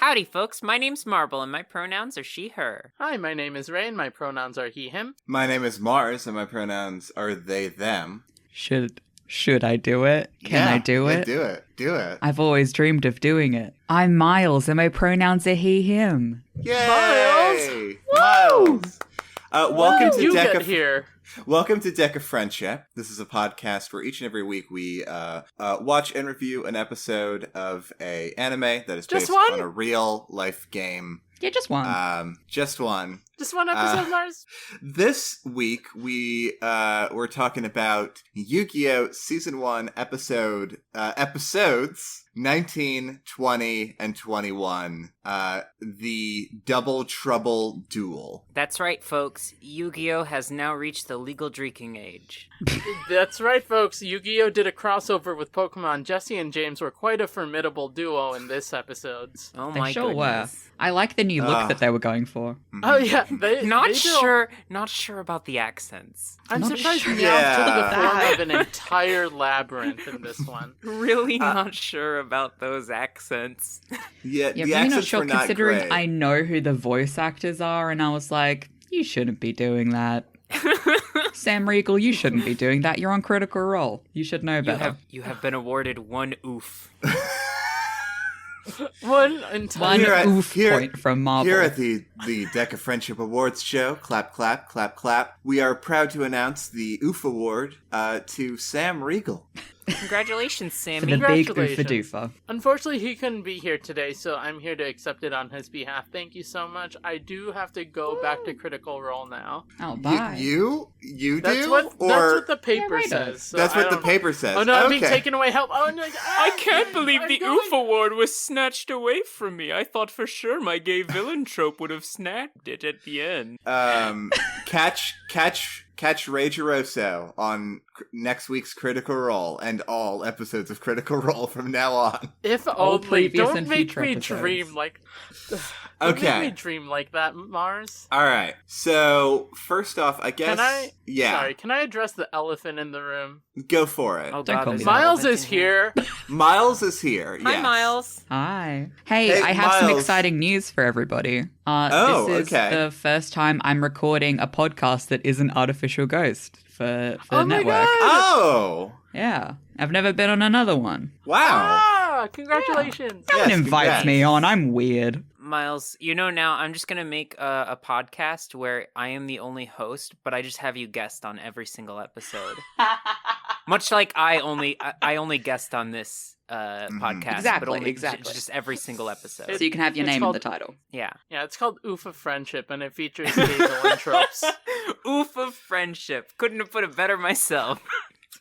Howdy, folks. My name's Marble, and my pronouns are she, her. Hi, my name is Ray, and my pronouns are he, him. My name is Mars, and my pronouns are they, them. Should I do it? Can I do it? Do it. I've always dreamed of doing it. I'm Miles, and my pronouns are he, him. Yay! Miles! Welcome to Deck of here. Welcome to Deck of Friendship. This is a podcast where each and every week we watch and review an episode of a anime that is based on a real life game. Yeah, just one. Just one. Just one episode, Mars? This week we're talking about Yu-Gi-Oh! Season 1 episodes 19, 20, and 21. The Double Trouble Duel. That's right, folks. Yu-Gi-Oh! Has now reached the legal drinking age. That's right, folks. Yu-Gi-Oh! Did a crossover with Pokemon. Jesse and James were quite a formidable duo in this episode. Oh They my sure goodness. were. I like the new look that they were going for. Oh, yeah. Not sure about the accents. I'm Not surprised sure. Meowth took the Yeah. form of an entire labyrinth in this one. Really not sure about those accents. Yeah, Yeah, the really not accents sure were not considering great. I know who the voice actors are, and I was like, you shouldn't be doing that. Sam Riegel, you shouldn't be doing that. You're on Critical Role. You should know better. You have been awarded one oof. One entire... One Here at- oof here- point from Marvel. Here at the Deck of Friendship Awards show, clap, clap, clap, clap, we are proud to announce the OOF Award to Sam Riegel. Congratulations, for Sammy. the big Congratulations. oofa-doofa. Unfortunately, he couldn't be here today, so I'm here to accept it on his behalf. Thank you so much. I do have to go back to Critical Role now. Oh, bye. You That's do? what the paper Ray says. does. So That's I what the don't- paper says. Oh no, I'm being Okay. taken away. Help! Oh no! I can't believe the oof award was snatched away from me. I thought for sure my gay villain trope would have snapped it at the end. Catch Ray Giroso on next week's Critical Role and all episodes of Critical Role from now on. If All only. previous Don't and make future me episodes. dream like. Okay. Don't make me dream like that, Mars. All right. So first off, I guess. Can I? Yeah. Sorry. Can I address the elephant in the room? Go for it. Oh, Don't God, call me there's that. an Miles elephant is in here. Miles is here. Hi, yes. Miles. Hi. Hey, Hey, I have some Miles. exciting news for everybody. Oh, this is okay. the first time I'm recording a podcast that isn't Artificial Ghost for the Oh my network. God. Oh. Yeah. I've never been on another one. Wow. Ah! Congratulations. No one Yes, invites congrats. me on. I'm weird. Miles, now I'm just going to make a podcast where I am the only host, but I just have you guest on every single episode. Much like I only guest on this podcast. Exactly, but only exactly. just every single episode. So you can have your It's name called- in the title. Yeah. Yeah, it's called Oof of Friendship, and it features gay villain tropes. Oof of friendship. Couldn't have put it better myself.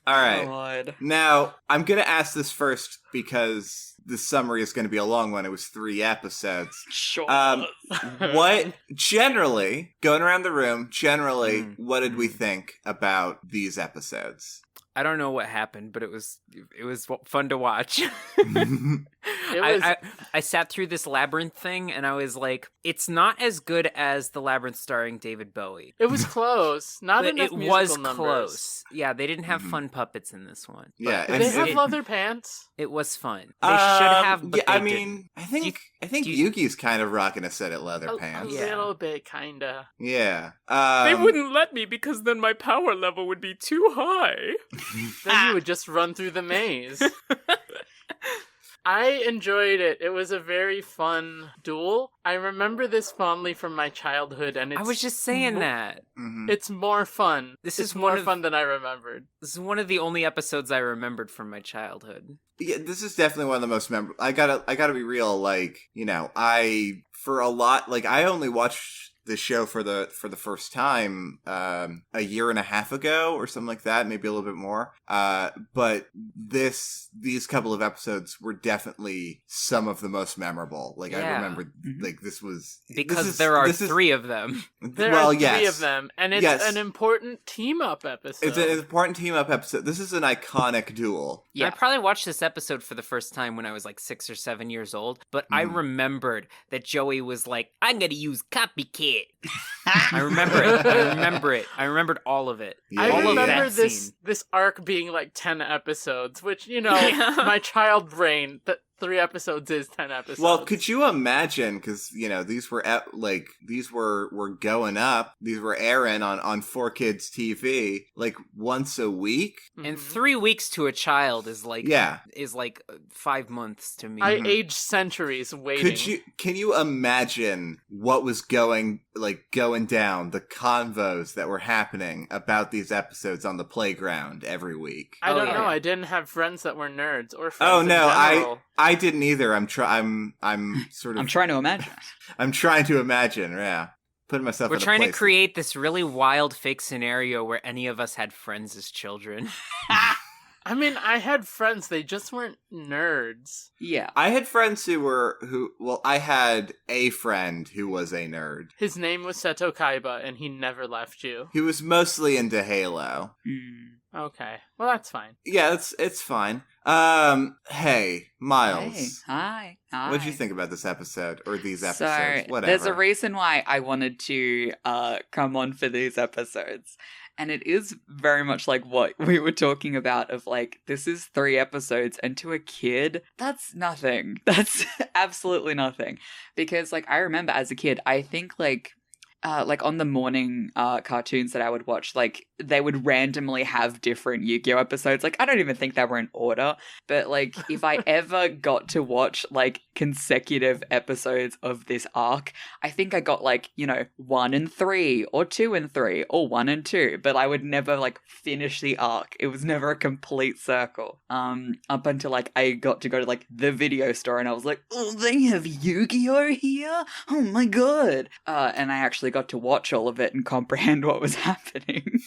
All right. God. Now, I'm going to ask this first because the summary is going to be a long one. It was 3 episodes. Sure. What, generally, going around the room, what did we think about these episodes? I don't know what happened, but it was fun to watch. It was. I sat through this Labyrinth thing, and I was like, it's not as good as the Labyrinth starring David Bowie. It was close. Not But enough it musical was numbers. close. Yeah, they didn't have fun puppets in this one. Yeah, but Did they have it- leather pants? it was fun. They should have, but yeah, they I didn't. mean, I think do you- Yugi's kind of rocking a set of leather A pants. Yeah. little bit, kinda. Yeah. They wouldn't let me because then my power level would be too high. Then you would just run through the maze. I enjoyed it. It was a very fun duel. I remember this fondly from my childhood, and I was just saying that. Mhm. it's more fun. This It's is more one of- fun than I remembered. This is one of the only episodes I remembered from my childhood. Yeah, this is definitely one of the most memorable. I gotta be real. Like, I only watched the show for the first time a year and a half ago or something like that, maybe a little bit more. But these couple of episodes were definitely some of the most memorable. Like, I Yeah. remember, like, this was Because there are 3 of them. There well, are yes. 3 of them, and it's Yes. an important team-up episode. It's an important team up episode. This is an iconic duel. Yeah. I probably watched this episode for the first time when I was like 6 or 7 years old, but I remembered that Joey was like, I'm gonna use copycat. I remember it. I remembered all of it. Yeah. I all of remember that this scene. this arc being like 10 episodes, which, my child brain, that 3 episodes is 10 episodes. Well, could you imagine? Because these were were going up. These were airing on 4Kids TV like once a week. And 3 weeks to a child is like 5 months to me. I aged centuries waiting. Can you imagine what was going down, the convos that were happening about these episodes on the playground every week? I don't yeah. know. I didn't have friends that were nerds or friends. Oh in no, general. I didn't either. I'm sort of. I'm trying to imagine. I'm trying to imagine. Yeah, putting myself. We're in a trying to place. create this really wild fake scenario where any of us had friends as children. I mean, I had friends. They just weren't nerds. Yeah. I had friends I had a friend who was a nerd. His name was Seto Kaiba, and he never left you. He was mostly into Halo. Okay. Well, that's fine. Yeah, it's fine. Hey, Miles. Hey, hi. What'd you think about this episode or these episodes? So, Whatever. there's a reason why I wanted to come on for these episodes. And it is very much like what we were talking about of like, this is 3 episodes, and to a kid, that's nothing. That's absolutely nothing. Because like, I remember as a kid, I think like on the morning cartoons that I would watch, like they would randomly have different Yu-Gi-Oh episodes. Like I don't even think they were in order, but like if I ever got to watch like consecutive episodes of this arc, I think I got like 1 and 3 or 2 and 3 or 1 and 2, but I would never like finish the arc. It was never a complete circle. Up until like I got to go to like the video store and I was like, oh, they have Yu-Gi-Oh here? Oh my god! And I actually got to watch all of it and comprehend what was happening.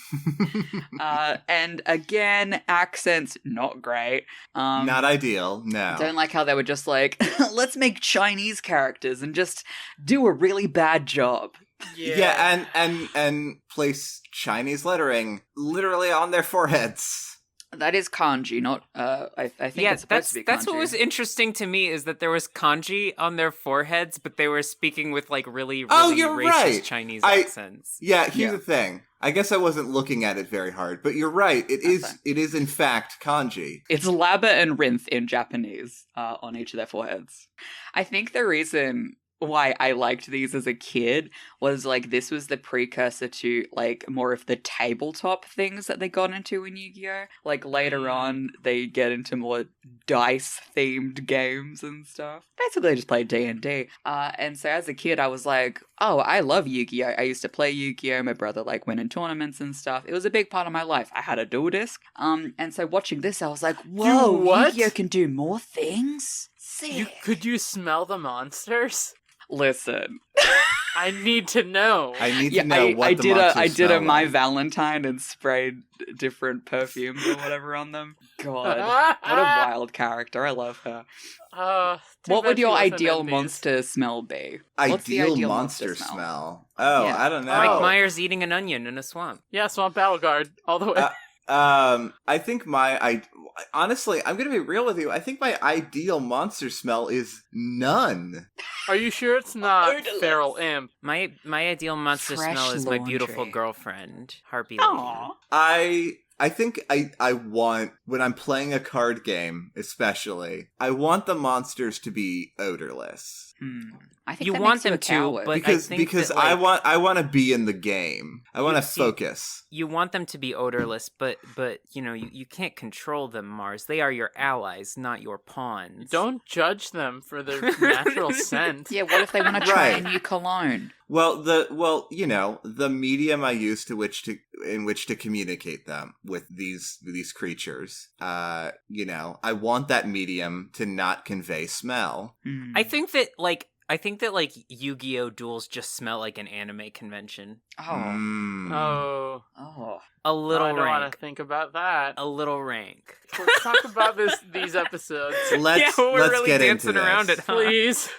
And again, accents not great. Not ideal. No. Don't like how they were just like, let's make Chinese characters and just do a really bad job. Yeah, and place Chinese lettering literally on their foreheads. That is kanji, not I think it's supposed to be kanji. That's what was interesting to me is that there was kanji on their foreheads, but they were speaking with like really you're racist right. Chinese accents. Yeah, here's the thing. I guess I wasn't looking at it very hard, but you're right. It is in fact kanji. It's Laba and Rinth in Japanese on each of their foreheads. I think the reason why I liked these as a kid was like this was the precursor to like more of the tabletop things that they got into in Yu-Gi-Oh! Like later on they get into more dice themed games and stuff. Basically I just played D&D. And so as a kid I was like, oh, I love Yu-Gi-Oh! I used to play Yu-Gi-Oh! My brother like went in tournaments and stuff. It was a big part of my life. I had a dual disc. And so watching this I was like, whoa, Yu-Gi-Oh! Can do more things? Sick. Could you smell the monsters? Listen. I need to know. I need to know what the monsters I did a smell My like. Valentine and sprayed different perfumes or whatever on them. God, what a wild character. I love her. What would your ideal monster smell be? What's the ideal monster smell? Oh, Yeah. I don't know. Mike Myers eating an onion in a swamp. Yeah, Swamp Battle Guard all the way. I think honestly, I'm gonna be real with you. I think my ideal monster smell is none. Are you sure it's not Odorless. Feral Imp? My ideal monster Fresh smell is my beautiful laundry. girlfriend, Harpy. Aww. I think I want, when I'm playing a card game, especially, I want the monsters to be odorless. I think You that want makes you them a to, coward. but Because I think that, I want to be in the game. I want to see, focus. You want them to be odorless, but you can't control them, Mars. They are your allies, not your pawns. Don't judge them for their natural scent. Yeah, what if they want to try Right. a new cologne? Well, the medium I use in which to communicate them with these creatures. I want that medium to not convey smell. I think that Yu-Gi-Oh! Duels just smell like an anime convention. Mm. Oh. A little I don't want rank. to think about that. A little rank. Let's talk about these episodes. Let's we're let's really get dancing into around this. it, huh? Please.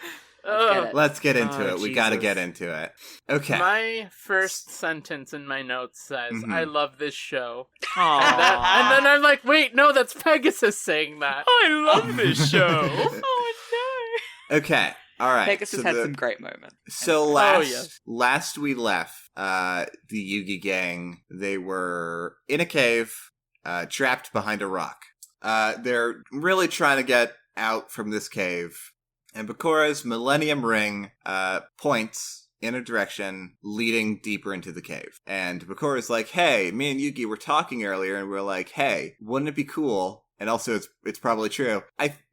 get it. Let's get into Oh, it. We got to Jesus. get into it. Okay. My first sentence in my notes says, Mhm. I love this show. Aww. And then I'm like, wait, no, that's Pegasus saying that. I love this show. Okay. All right. Pegasus so had the- some great moments. So yes. last we left, the Yugi gang, they were in a cave, trapped behind a rock. They're really trying to get out from this cave, and Bakura's Millennium Ring points in a direction leading deeper into the cave. And Bakura's like, hey, me and Yugi were talking earlier, and we were like, hey, wouldn't it be cool? And also, it's probably true.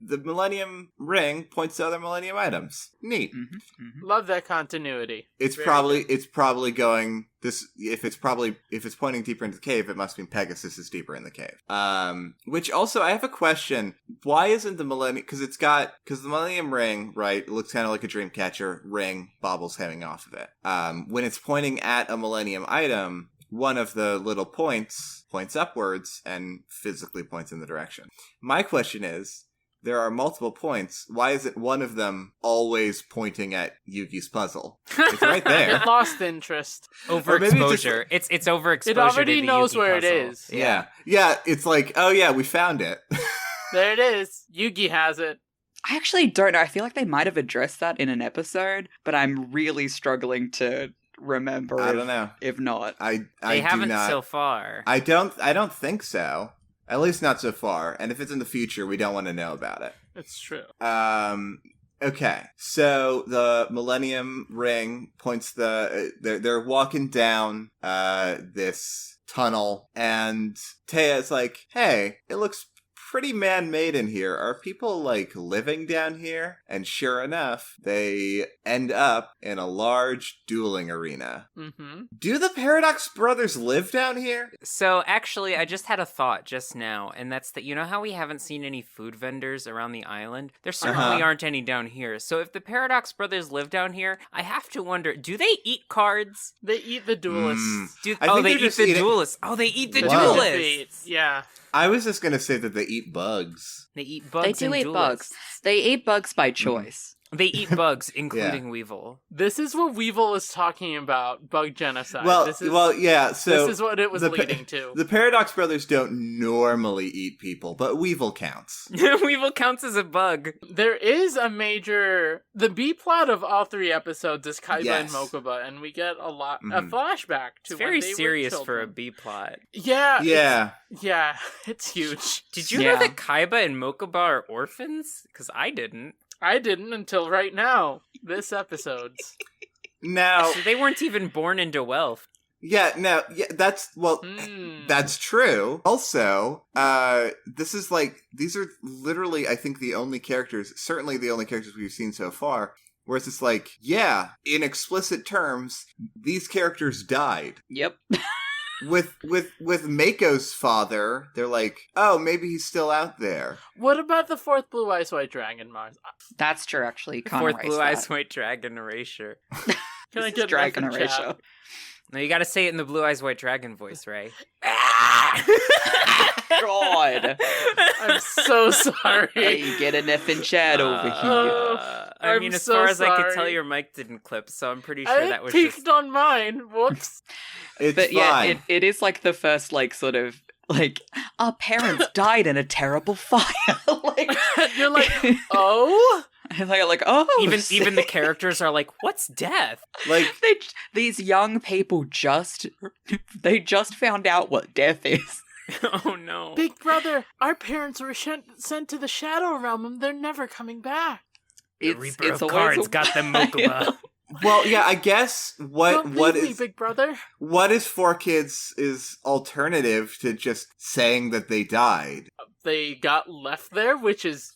The Millennium Ring points to other Millennium items. Neat. Mm-hmm, mm-hmm. Love that continuity. It's probably going this. If it's pointing deeper into the cave, it must mean Pegasus is deeper in the cave. Which also, I have a question. Why isn't the Millennium? Because the Millennium Ring, right? It looks kind of like a Dreamcatcher ring, baubles hanging off of it. When it's pointing at a Millennium item, one of the little points upwards and physically points in the direction. My question is, there are multiple points. Why isn't one of them always pointing at Yugi's puzzle? It's right there. It lost interest. Overexposure. It's overexposure. It already to the knows Yugi where puzzle. it is. Yeah. It's like, oh yeah, we found it. There it is. Yugi has it. I actually don't know. I feel like they might have addressed that in an episode, but I'm really struggling to remember. I don't know. If not. They haven't so far. I don't think so. At least not so far. And if it's in the future, we don't want to know about it. It's true. Okay. So the Millennium Ring points they're walking down this tunnel, and Teia's like, hey, it looks pretty man-made in here. Are people, like, living down here? And sure enough, they end up in a large dueling arena. Mm-hmm. Do the Paradox Brothers live down here? So, actually, I just had a thought just now, and that's that, you know how we haven't seen any food vendors around the island? There certainly aren't any down here. So if the Paradox Brothers live down here, I have to wonder, do they eat cards? They eat the duelists. They they're eat just the eating- duelists. Oh, they eat the Wow. duelists. Yeah. I was just gonna say that they eat bugs. They eat bugs. They do and eat duelists. bugs. They eat bugs by choice. They eat bugs, including Weevil. This is what Weevil is talking about, bug genocide. So this is what it was leading to. The Paradox Brothers don't normally eat people, but Weevil counts. Weevil counts as a bug. There is the B-plot of all 3 episodes is Kaiba and Yes. Mokuba, and we get a flashback to It's very when they serious were for a children. B-plot. Yeah. Yeah. It's huge. Did you Yeah. know that Kaiba and Mokuba are orphans? Because I didn't. I didn't until right now. This episode's. Now, So they weren't even born into wealth. that's true. Also, these are literally, I think, certainly the only characters we've seen so far, where it's just like, yeah, in explicit terms, these characters died. Yep. With Mako's father, they're like, oh, maybe he's still out there. What about the 4th Blue Eyes White Dragon, Mars? That's true, actually. Can't Fourth erase Blue that. Eyes White Dragon erasure. Can I This is get Dragon F in chat? erasure. No, you gotta say it in the Blue Eyes White Dragon voice, Ray. God. I'm so sorry. Hey, you get an F in chat over here. I I'm mean, as so far as I could tell, sorry. your mic didn't clip, so I'm pretty sure I that was peeked just... on mine. Whoops. It's But yeah, fine. it is like the first, like, sort of, like, our parents died in a terrible fire. Like, You're like, oh? and they're like, oh, Even the characters are like, what's death? Like, these young people just found out what death is. Oh no. Big brother, our parents were sent to the Shadow Realm and they're never coming back. The Reaper of Cards got them Mokuba. well, yeah, I guess Don't what leave me, is big brother. what is 4Kids is alternative to just saying that they died, They got left there, which is,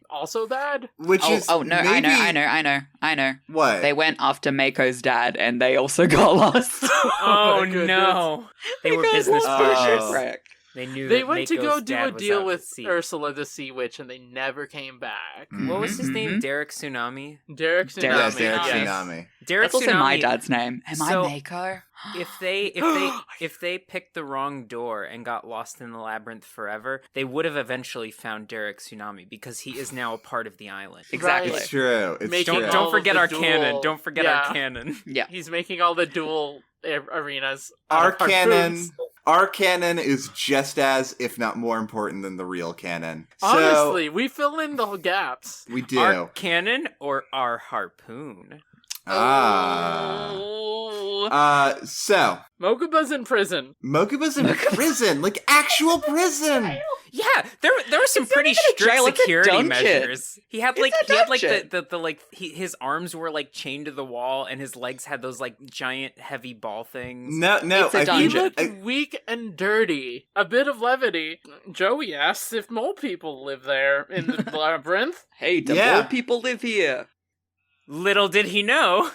also bad. which is No, maybe, I know. What? They went after Mako's dad, and they also got lost. Oh my goodness. no. They were guys business lost their partners. shipwreck. They knew They that went to go Mako's do dad a was deal out at with sea. Ursula the Sea Witch, and they never came back. What was his name? Mhm. Derek Tsunami? Derek Tsunami. Derek Yeah, Derek yes. Tsunami. Derek That's also Tsunami, my dad's name. Am So- I Mako? if they picked the wrong door and got lost in the labyrinth forever, they would have eventually found Derek Tsunami because he is now a part of the island. Exactly. It's true. It's Making true. all Don't of forget the our duel- canon. Don't forget Yeah. our canon. Yeah. He's making all the dual arenas. Our out of canon, harpoons. our canon is just as, if not more important than the real canon. Honestly, we fill in the gaps. So we do. Our canon or our harpoon? So Mokuba's in prison. Mokuba's in prison, like actual prison. Yeah, there were some It's not pretty even a strict jail, it's a security dungeon. measures. He had It's a dungeon. his arms were like chained to the wall, and his legs had those like giant heavy ball things. No, It's a I He dungeon. looked weak and dirty. A bit of levity. Joey asks if mole people live there in the labyrinth. Hey, do Yeah. more people live here? Little did he know.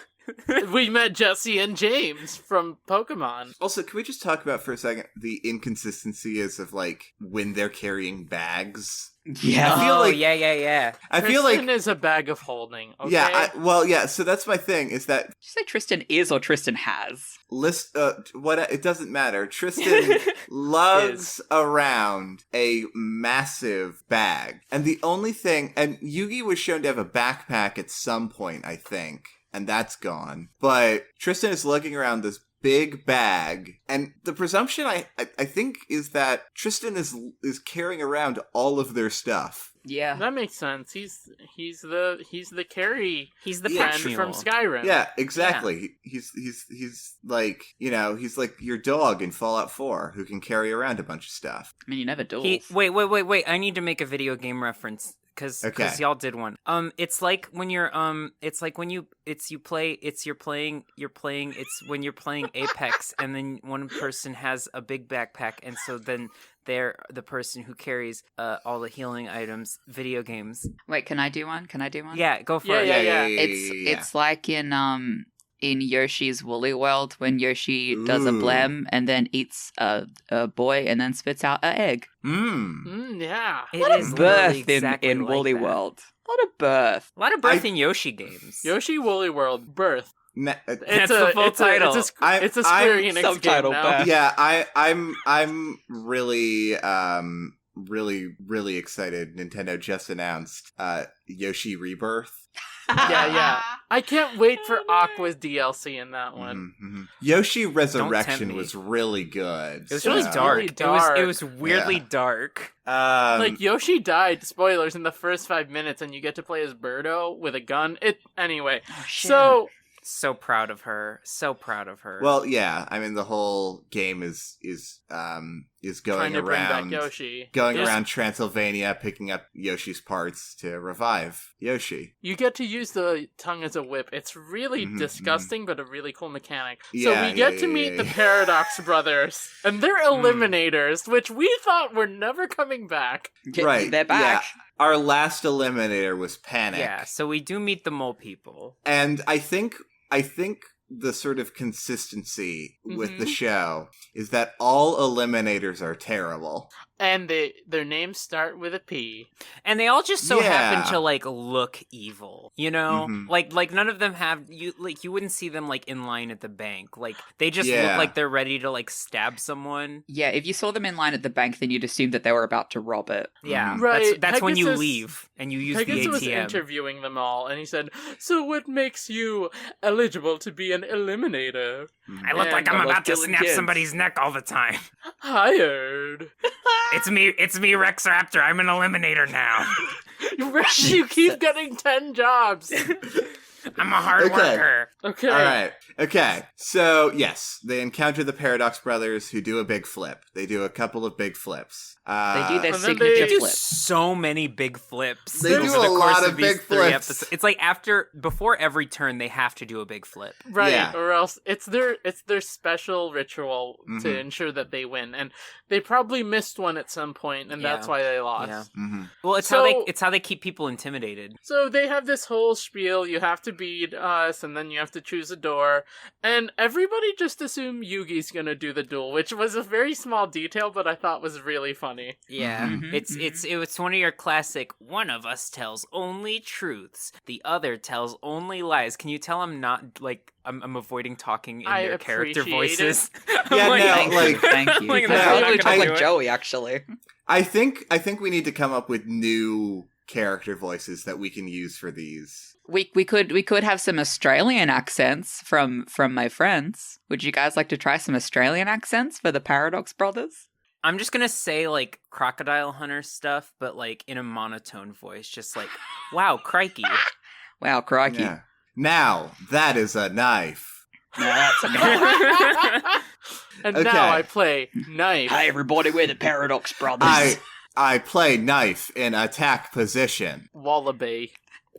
We met Jesse and James from Pokemon. Also, can we just talk about for a second the inconsistencies of like when they're carrying bags? Yeah. I feel like- yeah. I feel like Tristan is a bag of holding. Okay? yeah. So that's my thing is that Did you say Tristan is or Tristan has? it doesn't matter. Tristan lugs around a massive bag, and the only thing, and Yugi was shown to have a backpack at some point, I think, and that's gone. But Tristan is lugging around this big bag, and the presumption I think is that Tristan is carrying around all of their stuff. Yeah. That makes sense. He's the carry. He's the friend pack mule. from Skyrim. Yeah, exactly. He's like, he's like your dog in Fallout 4 who can carry around a bunch of stuff. I mean, you never duel. Wait! I need to make a video game reference because Okay. y'all did one. It's like when you're when you're playing Apex, and then one person has a big backpack, and so then they're the person who carries all the healing items. Video games. Wait, can I do one? Yeah, go for Yeah, it. yeah. It's like in Yoshi's Woolly World when Yoshi does a Ooh. blem and then eats a boy and then spits out an egg. Yeah. It What a is literally birth exactly in like Woolly that. World. What a birth. A lot of birth in Yoshi games. Yoshi Woolly World Birth. That's the full title. It's I'm- a Square I'm Enix subtitle game now. Birth. Yeah, I'm really really excited. Nintendo just announced Yoshi Rebirth. Yeah. I can't wait for Aqua's DLC in that one. Mhm. Yoshi Resurrection tempt me. was really good. It was It really was dark. really It dark. was weirdly Yeah. dark. Like Yoshi died, spoilers, in the first 5 minutes, and you get to play as Birdo with a gun. Anyway. Oh, shit. So So proud of her. So proud of her. well, yeah. I mean, the whole game is going trying to bring back around, Yoshi. going There's- around Transylvania, picking up Yoshi's parts to revive Yoshi. You get to use the tongue as a whip. It's really Mhm, disgusting, but a really cool mechanic. So Yeah, we get yeah, to yeah, meet yeah, the yeah. Paradox Brothers, and they're eliminators, which we thought were never coming back. Right, They're back. yeah. Our last eliminator was Panic. yeah, so we do meet the mole people. And I think the sort of consistency with the Mhm. show is that all eliminators are terrible. And their names start with a P. And they all just so happen Yeah. to like look evil, you know? Mhm. Like none of them have you wouldn't see them like in line at the bank. Like they just Yeah. look like they're ready to like stab someone. Yeah, if you saw them in line at the bank, then you'd assume that they were about to rob it. Yeah. Mhm. Right, That's when you Pegasus- leave and you use Pegasus the was ATM. interviewing them all, and he said, "So what makes you eligible to be an eliminator?" Mhm. I look like I'm I love about to killing snap kids. somebody's neck all the time. Hired. It's me, Rex Raptor. I'm an eliminator now. You keep getting 10 jobs. I'm a hard Okay. worker. Okay. All right. Okay. So, yes, they encounter the Paradox Brothers who do a big flip. They do a couple of big flips. They do their And then signature They do flip. so many big flips. They over do the a course lot of of these big 3 flips. episodes. It's like before every turn, they have to do a big flip. Right, Yeah. or else it's their special ritual to Mhm. ensure that they win, and they probably missed one at some point, and that's Yeah. why they lost. Yeah. Mhm. Well, it's So- how they keep people intimidated. So they have this whole spiel: you have to beat us, and then you have to choose a door, and everybody just assumed Yugi's gonna do the duel, which was a very small detail, but I thought was really funny. Yeah, Mhm, it's one of your classic. One of us tells only truths, the other tells only lies. Can you tell I'm not like I'm avoiding talking in I their character appreciate voices? Yeah, I'm no, Thank you, like- thank you. Like, no, I really I- talk like I- Joey, actually. I think we need to come up with new character voices that we can use for these. We could have some Australian accents from my friends. Would you guys like to try some Australian accents for the Paradox Brothers? I'm just gonna say like crocodile hunter stuff, but like in a monotone voice, just like, "Wow, crikey!" Wow, crikey! Yeah. Now, that is a knife. No, that's enough. And Okay. now I play Knife. Hey everybody, we're the Paradox Brothers. I play knife in attack position. Wallaby.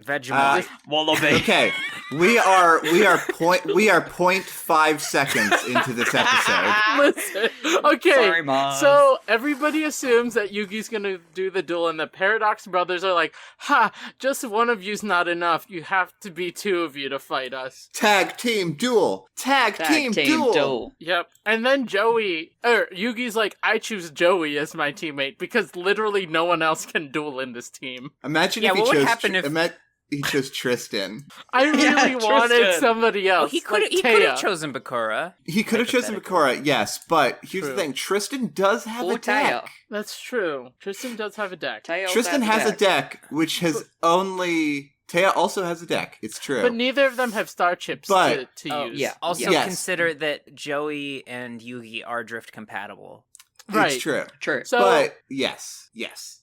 Vegemite. Wallaby. Okay, we are 0.5 seconds into this episode. Listen, okay, Sorry, Mom. so everybody assumes that Yugi's gonna do the duel, and the Paradox Brothers are like, ha, just one of you's not enough. You have to be two of you to fight us. Tag team duel. Tag team duel. Yep. And then Yugi's like, I choose Joey as my teammate because literally no one else can duel in this team. Imagine Yeah, if he what would chose. happen if- He chose Tristan. I really wanted Tristan. somebody else. Well, he could like have Taya. chosen Bakura. He could have chosen Bakura, yes, but here's True. the thing: Tristan does have Or a deck. Taya. That's true. Tristan does have a deck. Taya also Tristan has a deck. deck, which has only. Taya also has a deck. It's true. But neither of them have star chips But- to Oh, use. yeah. Also Yes. consider that Joey and Yugi are drift compatible. Right. It's true. True. So But yes.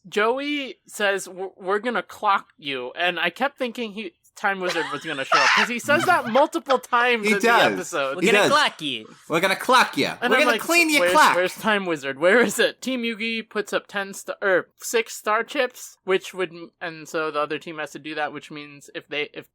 Joey says, we're gonna clock you. And I kept thinking Time Wizard was gonna show up. Because he says that multiple times He in does. the episode. We're He gonna does. clock you. We're gonna clock you. And We're I'm gonna like, clean your where's, clock. Where's Time Wizard? Where is it? Team Yugi puts up 6 star chips, and so the other team has to do that, which means if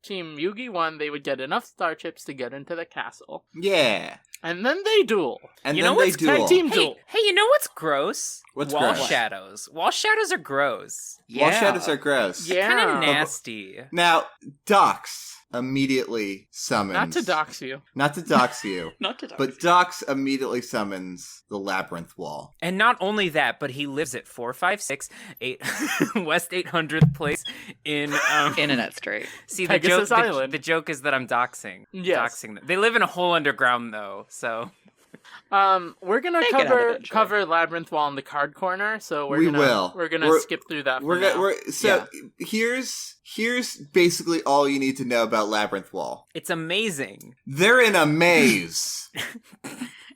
Team Yugi won, they would get enough star chips to get into the castle. Yeah. And then they duel. And You then know they what's duel. Tag team Hey, duel. you know what's gross? What's Wall gross? shadows. Wall shadows are gross. Wall shadows are gross. Yeah. Kind of nasty. Now, Dox immediately summons. Not to dox you. Not to dox you. Not to talk. But Dox immediately summons the Labyrinth Wall. And not only that, but he lives at 456 West 800th Place in Internet Street. See, Pegasus Island. The joke is that I'm doxing. Yes. Doxing them. They live in a hole underground though, so We're gonna They can have it eventually. cover Labyrinth Wall in the card corner, so We will. We're gonna We're- skip through that for We're now. go- we're so here's basically all you need to know about Labyrinth Wall. it's amazing. They're in a maze.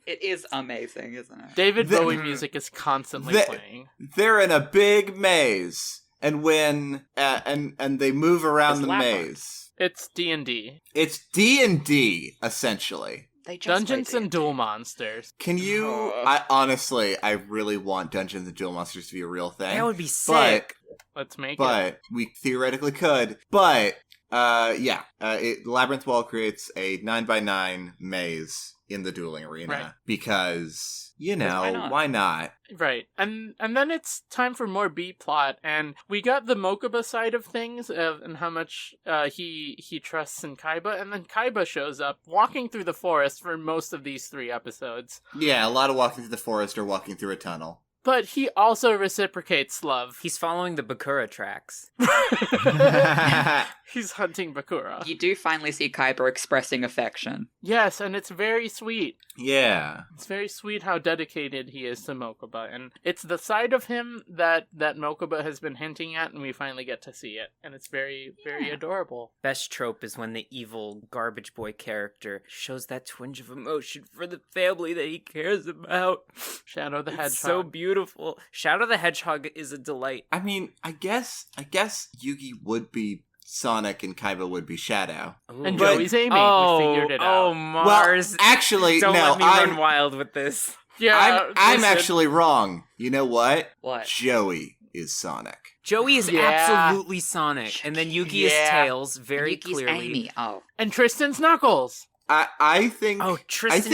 It is amazing, isn't it? David The- Bowie music is constantly the- playing. They're in a big maze, and when and they move around It's the labyrinth. maze. It's D&D. It's D&D essentially. They just Dungeons play and Duel Monsters. Can you? I really want Dungeons and Duel Monsters to be a real thing. That would be sick. Let's make it. But we theoretically could. But Labyrinth Wall creates a 9x9 maze in the dueling arena Right. because why not? why not? Right. And then it's time for more B plot, and we got the Mokuba side of things and how much he trusts in Kaiba, and then Kaiba shows up walking through the forest for most of these 3 episodes. Yeah, a lot of walking through the forest or walking through a tunnel. But he also reciprocates love. He's following the Bakura tracks. He's hunting Bakura. You do finally see Kaiba expressing affection. Yes, and it's very sweet. Yeah. It's very sweet how dedicated he is to Mokuba, and it's the side of him that Mokuba has been hinting at, and we finally get to see it, and it's very, very adorable. Best trope is when the evil garbage boy character shows that twinge of emotion for the family that he cares about. Shadow the It's Hedgehog. so beautiful. Shadow the Hedgehog is a delight. I mean, I guess Yugi would be Sonic and Kaiba would be Shadow. And But- Joey's Amy. Oh, We figured it out. oh, Mars. Well, actually, Don't no, let me run wild with this. Yeah, I'm listen. actually wrong. You know what? What? Joey is Sonic. Joey is Yeah. absolutely Sonic, and then Yugi is Yeah. Tails, very Yuki's clearly. Amy. Oh. And Tristan's Knuckles. I think Oh, Tristan,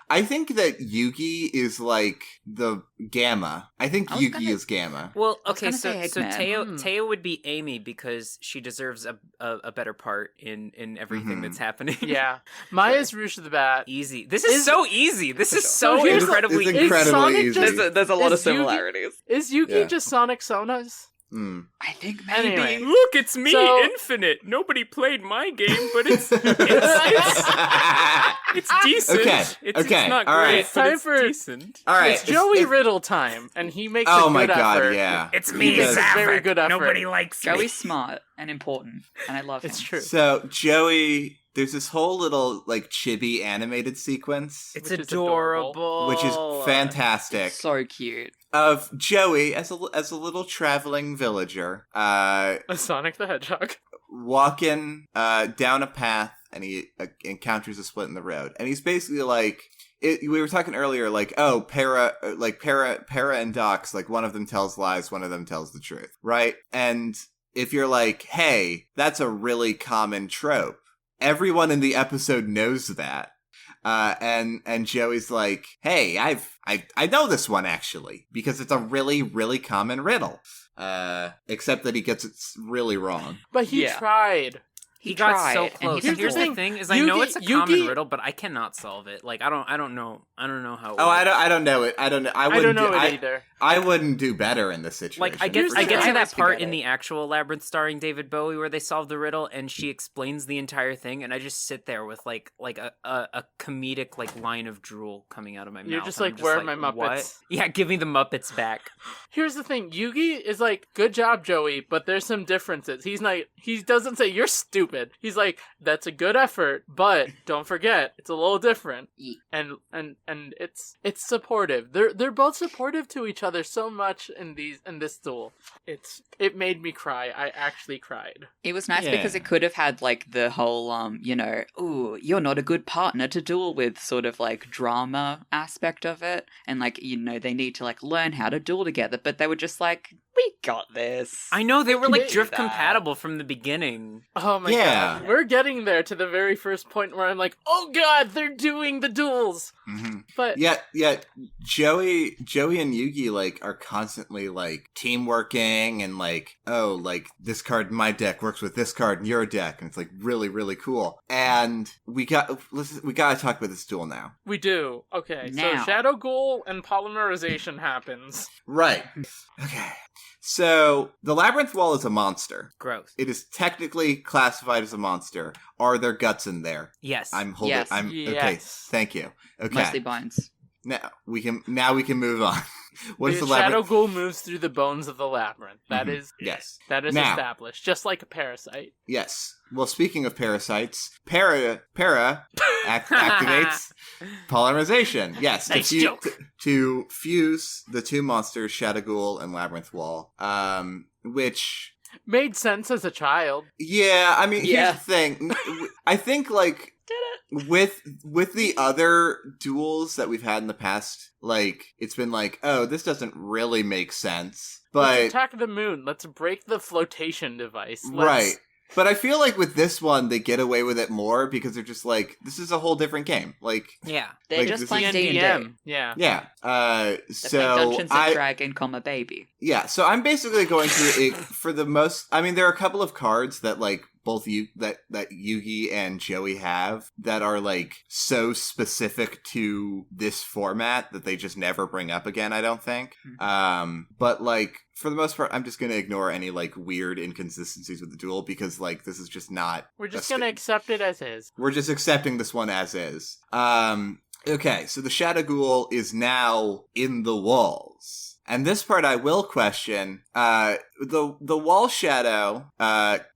I think that Yugi is like the Gamma. I think I was Yugi gonna- is Gamma. Well, was okay, gonna so say so Eggman. Teo would be Amy because she deserves a better part in everything Mhm. that's happening. Yeah. Maya's Rouge the Bat. Easy. This is so easy. This is So so here's the- incredibly It's easy. incredibly Sonic easy. just- There's a lot of Is Yugi- similarities. Is Yugi Yeah. just Sonic Sonas? Mm. I think maybe. Anyway. Look, it's me, So- Infinite. Nobody played my game, but it's decent. Okay, It's okay, not all right. great, It's but time it's for- decent. All right. It's Joey Riddle time, and he makes a Oh good my god, effort. yeah. It's He me, makes a very Savick. good effort. Nobody likes me. Joey's smart and important, and I love him. It's true. So Joey, there's this whole little like chibi animated sequence, It's Which is adorable. which is fantastic, So cute. of Joey as a little traveling villager, A Sonic the Hedgehog. walking down a path and he encounters a split in the road. And he's basically like, we were talking earlier, like, oh, Para and Docs, like, one of them tells lies, one of them tells the truth, right? And if you're like, hey, that's a really common trope, everyone in the episode knows that. And Joey's like, hey, I know this one, actually, because it's a really, really common riddle. Except that he gets it really wrong. But he tried. He got tried, so and close. Here's Here's the the thing, thing: is I know it's a common Yugi- riddle, but I cannot solve it. Like I don't know how. It Oh, works. I don't know it. I don't know. I don't wouldn't know do, it either. I wouldn't do better in this situation. Like I Here's get the to thing. that part get in it. the actual Labyrinth starring David Bowie where they solve the riddle and she explains the entire thing, and I just sit there with like a comedic like line of drool coming out of my mouth. You're just and I'm like, where are my what? Muppets? Yeah, give me the Muppets back. Here's the thing, Yugi is like, good job, Joey, but there's some differences. He doesn't say, you're stupid. He's like, that's a good effort, but don't forget, it's a little different. And it's supportive. They're both supportive to each other so much in this duel. It made me cry. I actually cried. It was nice because it could have had like the whole ooh, you're not a good partner to duel with sort of like drama aspect of it, and like they need to like learn how to duel together, but they were just like, we got this. I know they were like do drift that. compatible from the beginning. Oh my Yeah. god. We're getting there to the very first point where I'm like, oh god, they're doing the duels. Mm-hmm. But yeah, Joey and Yugi like are constantly like teamworking and like, oh, like this card in my deck works with this card in your deck, and it's like really, really cool. And we gotta talk about this duel now. we do. Okay, Now. so Shadow Ghoul and polymerization happens. Right. Okay. So the labyrinth wall is a monster. Gross. It is technically classified as a monster. Are there guts in there? Yes. I'm holding. Yes. I'm okay. Yes. Thank you. Okay. Mostly bones. Now we can move on. What is The the Shadow labyrinth? Ghoul moves through the bones of the labyrinth. That Mhm. is Yes. now. Now. Established, just like a parasite. Yes. Well, speaking of parasites, para activates polymerization. Yes, Nice joke. to fuse the two monsters, Shadow Ghoul and Labyrinth Wall. Which, Made sense as a child. yeah, I mean, Yeah. here's the thing. I think like with the other duels that we've had in the past, like it's been like, oh, this doesn't really make sense, but Let's attack the moon. Let's break the flotation device. right. But I feel like with this one, they get away with it more because they're just like, this is a whole different game. Like, Yeah. They're Like, just this playing is- D&D. DM. Yeah. yeah. They're So playing Dungeons and Dragon, baby. yeah. So I'm basically going through it for the most. I mean, there are a couple of cards that like both that Yugi and Joey have that are like so specific to this format that they just never bring up again. I don't think. But like, for the most part, I'm just going to ignore any like weird inconsistencies with the duel because like this is just not. We're just a gonna accept it as is. We're just accepting this one as is. Okay, so the Shadow Ghoul is now in the walls. And this part I will question. The wall shadow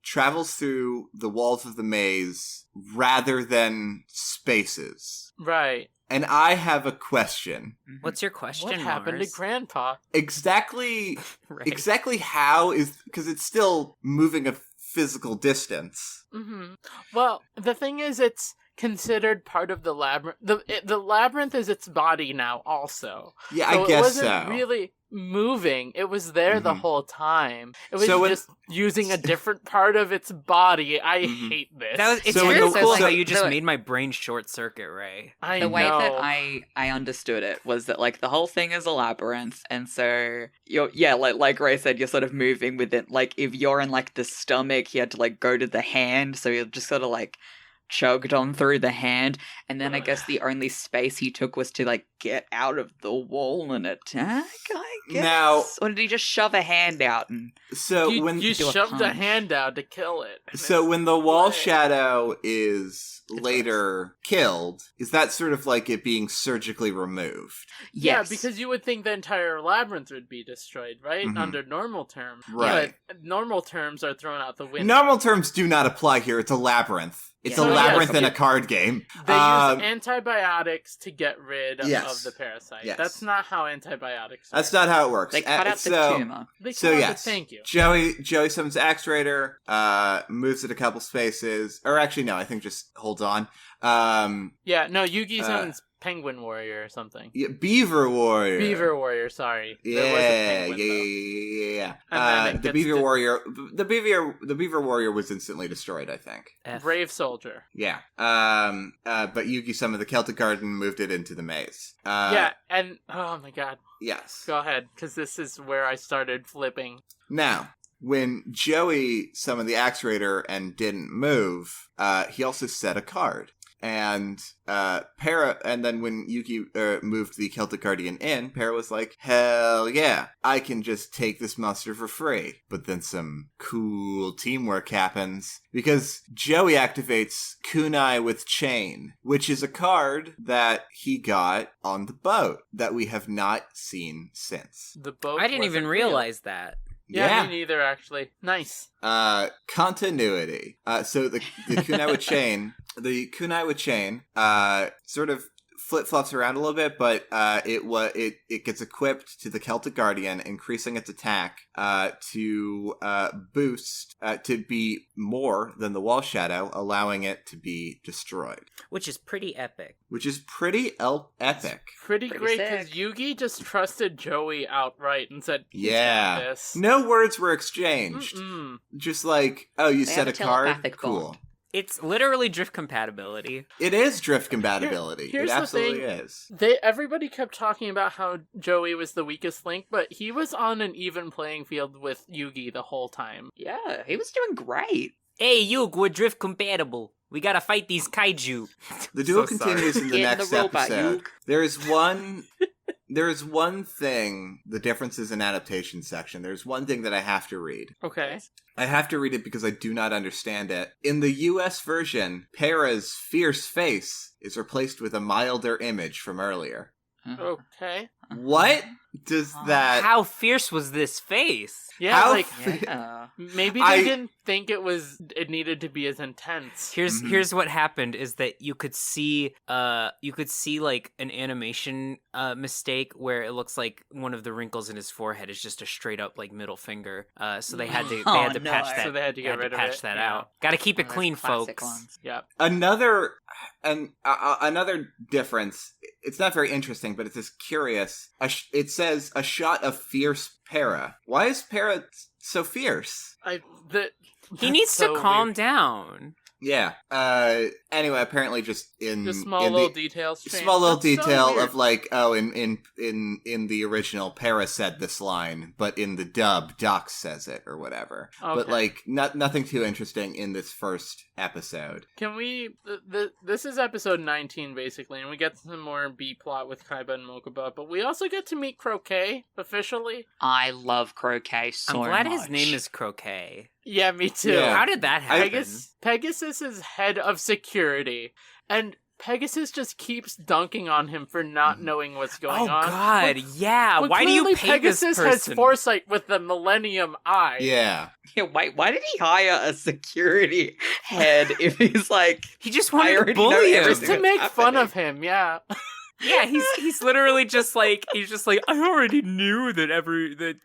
travels through the walls of the maze rather than spaces. Right. And I have a question. What's your question, What happened Mars? to Grandpa? Exactly Right. exactly how is, because it's still moving a physical distance. Mm-hmm. Well, the thing is, it's considered part of the labyrinth. The labyrinth is its body now, also. Yeah, So I guess it wasn't so. really moving. It was there the Mhm. whole time. It was So when- just using a different part of its body. I Mhm. hate this. It's So when really the- cool so- how you just the- made my brain short circuit, Ray. I The way know. that I understood it was that like the whole thing is a labyrinth, and so like Ray said, you're sort of moving with it. Like if you're in like the stomach, you had to like go to the hand, so you're just sort of like chugged on through the hand, and then I guess the only space he took was to like get out of the wall and attack, I guess. Now- Or did he just shove a hand out and So you, when you do a shoved a punch. hand out to kill it. and So it's when the wall blood. shadow is later killed, is that sort of like it being surgically removed? Yeah, yes, because you would think the entire labyrinth would be destroyed, right? Mhm. Under normal terms. Right. But normal terms are thrown out the window. Normal terms do not apply here. It's a labyrinth. It's Yeah. a So, labyrinth yes, in a card game. They use antibiotics to get rid Yes. of the parasite. Yes. That's not how antibiotics work. That's not how it works. They cut out the So- tumor. They So come out yes, with thank you. Joey summons Axe Raider, moves it a couple spaces, or actually no, I think just holds on. Yeah, no, Yugi summons Penguin Warrior or something. Yeah, Beaver Warrior. Beaver Warrior, sorry. Yeah, There was a penguin, though. yeah. And then it The gets Beaver to- Warrior, the Beaver Warrior was instantly destroyed, I think. F. Brave Soldier. Yeah. But Yugi summoned the Celtic Garden and moved it into the maze. Yeah, and oh my god. Yes. Go ahead, because this is where I started flipping. Now, when Joey summoned the Axe Raider and didn't move, he also set a card. And and then when Yuki moved the Celtic Guardian in, Para was like, hell yeah, I can just take this monster for free. But then some cool teamwork happens, because Joey activates Kunai with Chain, which is a card that he got on the boat that we have not seen since. The boat. I didn't even wasn't real. realize that. Yeah, me neither, actually. Nice. Continuity. So the Kunai with Chain, sort of flip-flops around a little bit, but it gets equipped to the Celtic Guardian, increasing its attack to boost to be more than the Wall Shadow, allowing it to be destroyed. Which is pretty epic. Which is pretty epic. Pretty great, sick. because Yugi just trusted Joey outright and said, "He's Yeah. got this." No words were exchanged. Mm-mm. Just like, oh, you They set have a a card? telepathic Cool. bond. It's literally drift compatibility. It is drift compatibility. Here's it the absolutely thing. is. Everybody kept talking about how Joey was the weakest link, but he was on an even playing field with Yugi the whole time. Yeah, he was doing great. Hey, Yug, we're drift compatible. We gotta fight these kaiju. The duel So sorry. continues in the Get in next the robot, episode. Yuke. There is one thing, the differences in adaptation section. There's one thing that I have to read. Okay. I have to read it because I do not understand it. In the US version, Para's fierce face is replaced with a milder image from earlier. Okay. What does that... How fierce was this face? Yeah, How like Yeah. maybe they I- didn't think it needed to be as intense. Here's Mhm. here's what happened is that you could see like an animation mistake where it looks like one of the wrinkles in his forehead is just a straight up like middle finger. So they had to Oh, patch no. that. So they had to get rid of patch it, that yeah. out. Got to keep it Those clean, classic folks. ones. Yeah. Another difference. It's not very interesting, but it's just curious. It says a shot of fierce Para. Why is Para so fierce? He needs to calm down. Yeah. Anyway, apparently, just in Just small in little the, details. change. small little That's so detail weird. of like, oh, in the original, Para said this line, but in the dub, Doc says it or whatever. But Okay. like, nothing too interesting in this first episode. Can we? This is episode 19, basically, and we get some more B plot with Kaiba and Mokuba, but we also get to meet Croquet officially. I love Croquet so I'm glad much. his name is Croquet. Yeah, me too. Yeah. How did that happen? Pegasus is head of security, and Pegasus just keeps dunking on him for not knowing what's going Oh on. God, yeah. But Why do you clearly pay this Pegasus person? has foresight with the Millennium Eye. Yeah. Yeah, why did he hire a security head if he's like... He just I wanted to already know bully him. everything. To make What's fun happening? of him, yeah. Yeah, he's literally just like I already knew that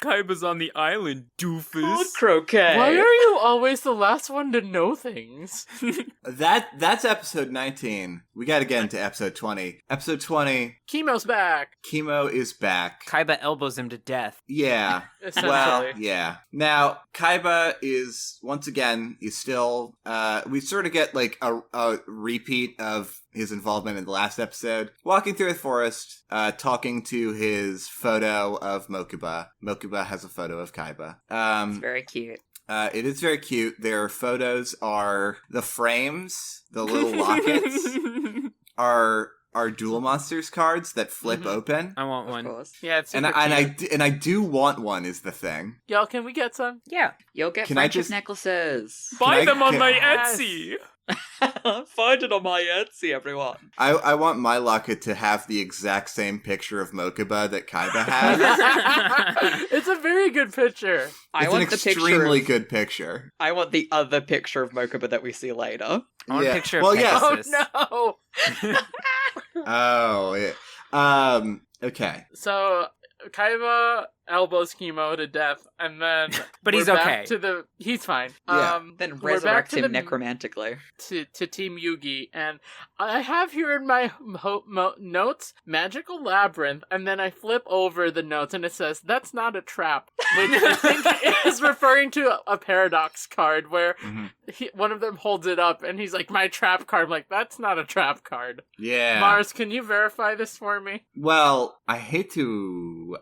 Kaiba's on the island, doofus. Croquet. Why are you always the last one to know things? That's episode 19. We got to get into episode 20. Episode 20, Chemo's back, Chemo is back. Kaiba elbows him to death. Yeah. essentially. Well, yeah. Now, Kaiba is, once again, he's still, we sort of get like a repeat of his involvement in the last episode. Walking through the forest, talking to his photo of Mokuba. Mokuba has a photo of Kaiba. It's very cute. It is very cute. Their photos are, the frames, the little lockets, are Duel Monsters cards that flip Mhm. open. I want Of one. course. Yeah, it's And super I cute. do want one is the thing. Y'all, can we get some? Yeah. You'll get Can I friendship just- necklaces. Buy I them on get- my Yes. Etsy. Find it on my Etsy, everyone. I want my locket to have the exact same picture of Mokuba that Kaiba has. It's a very good picture. It's an extremely good picture. I want the other picture of Mokuba that we see later. I want a picture of Well, yes. Pegasus. Oh no! Oh, yeah. Okay. So Kaiba elbows Chemo to death, and then But he's we're back okay. to the he's fine. Yeah. Then we're back resurrect to him the necromantically. to Team Yugi, and I have here in my notes magical labyrinth, and then I flip over the notes and it says that's not a trap, which I think is referring to a paradox card where one of them holds it up and he's like, my trap card. I'm like, that's not a trap card. Yeah. Mars, can you verify this for me? Well, I hate to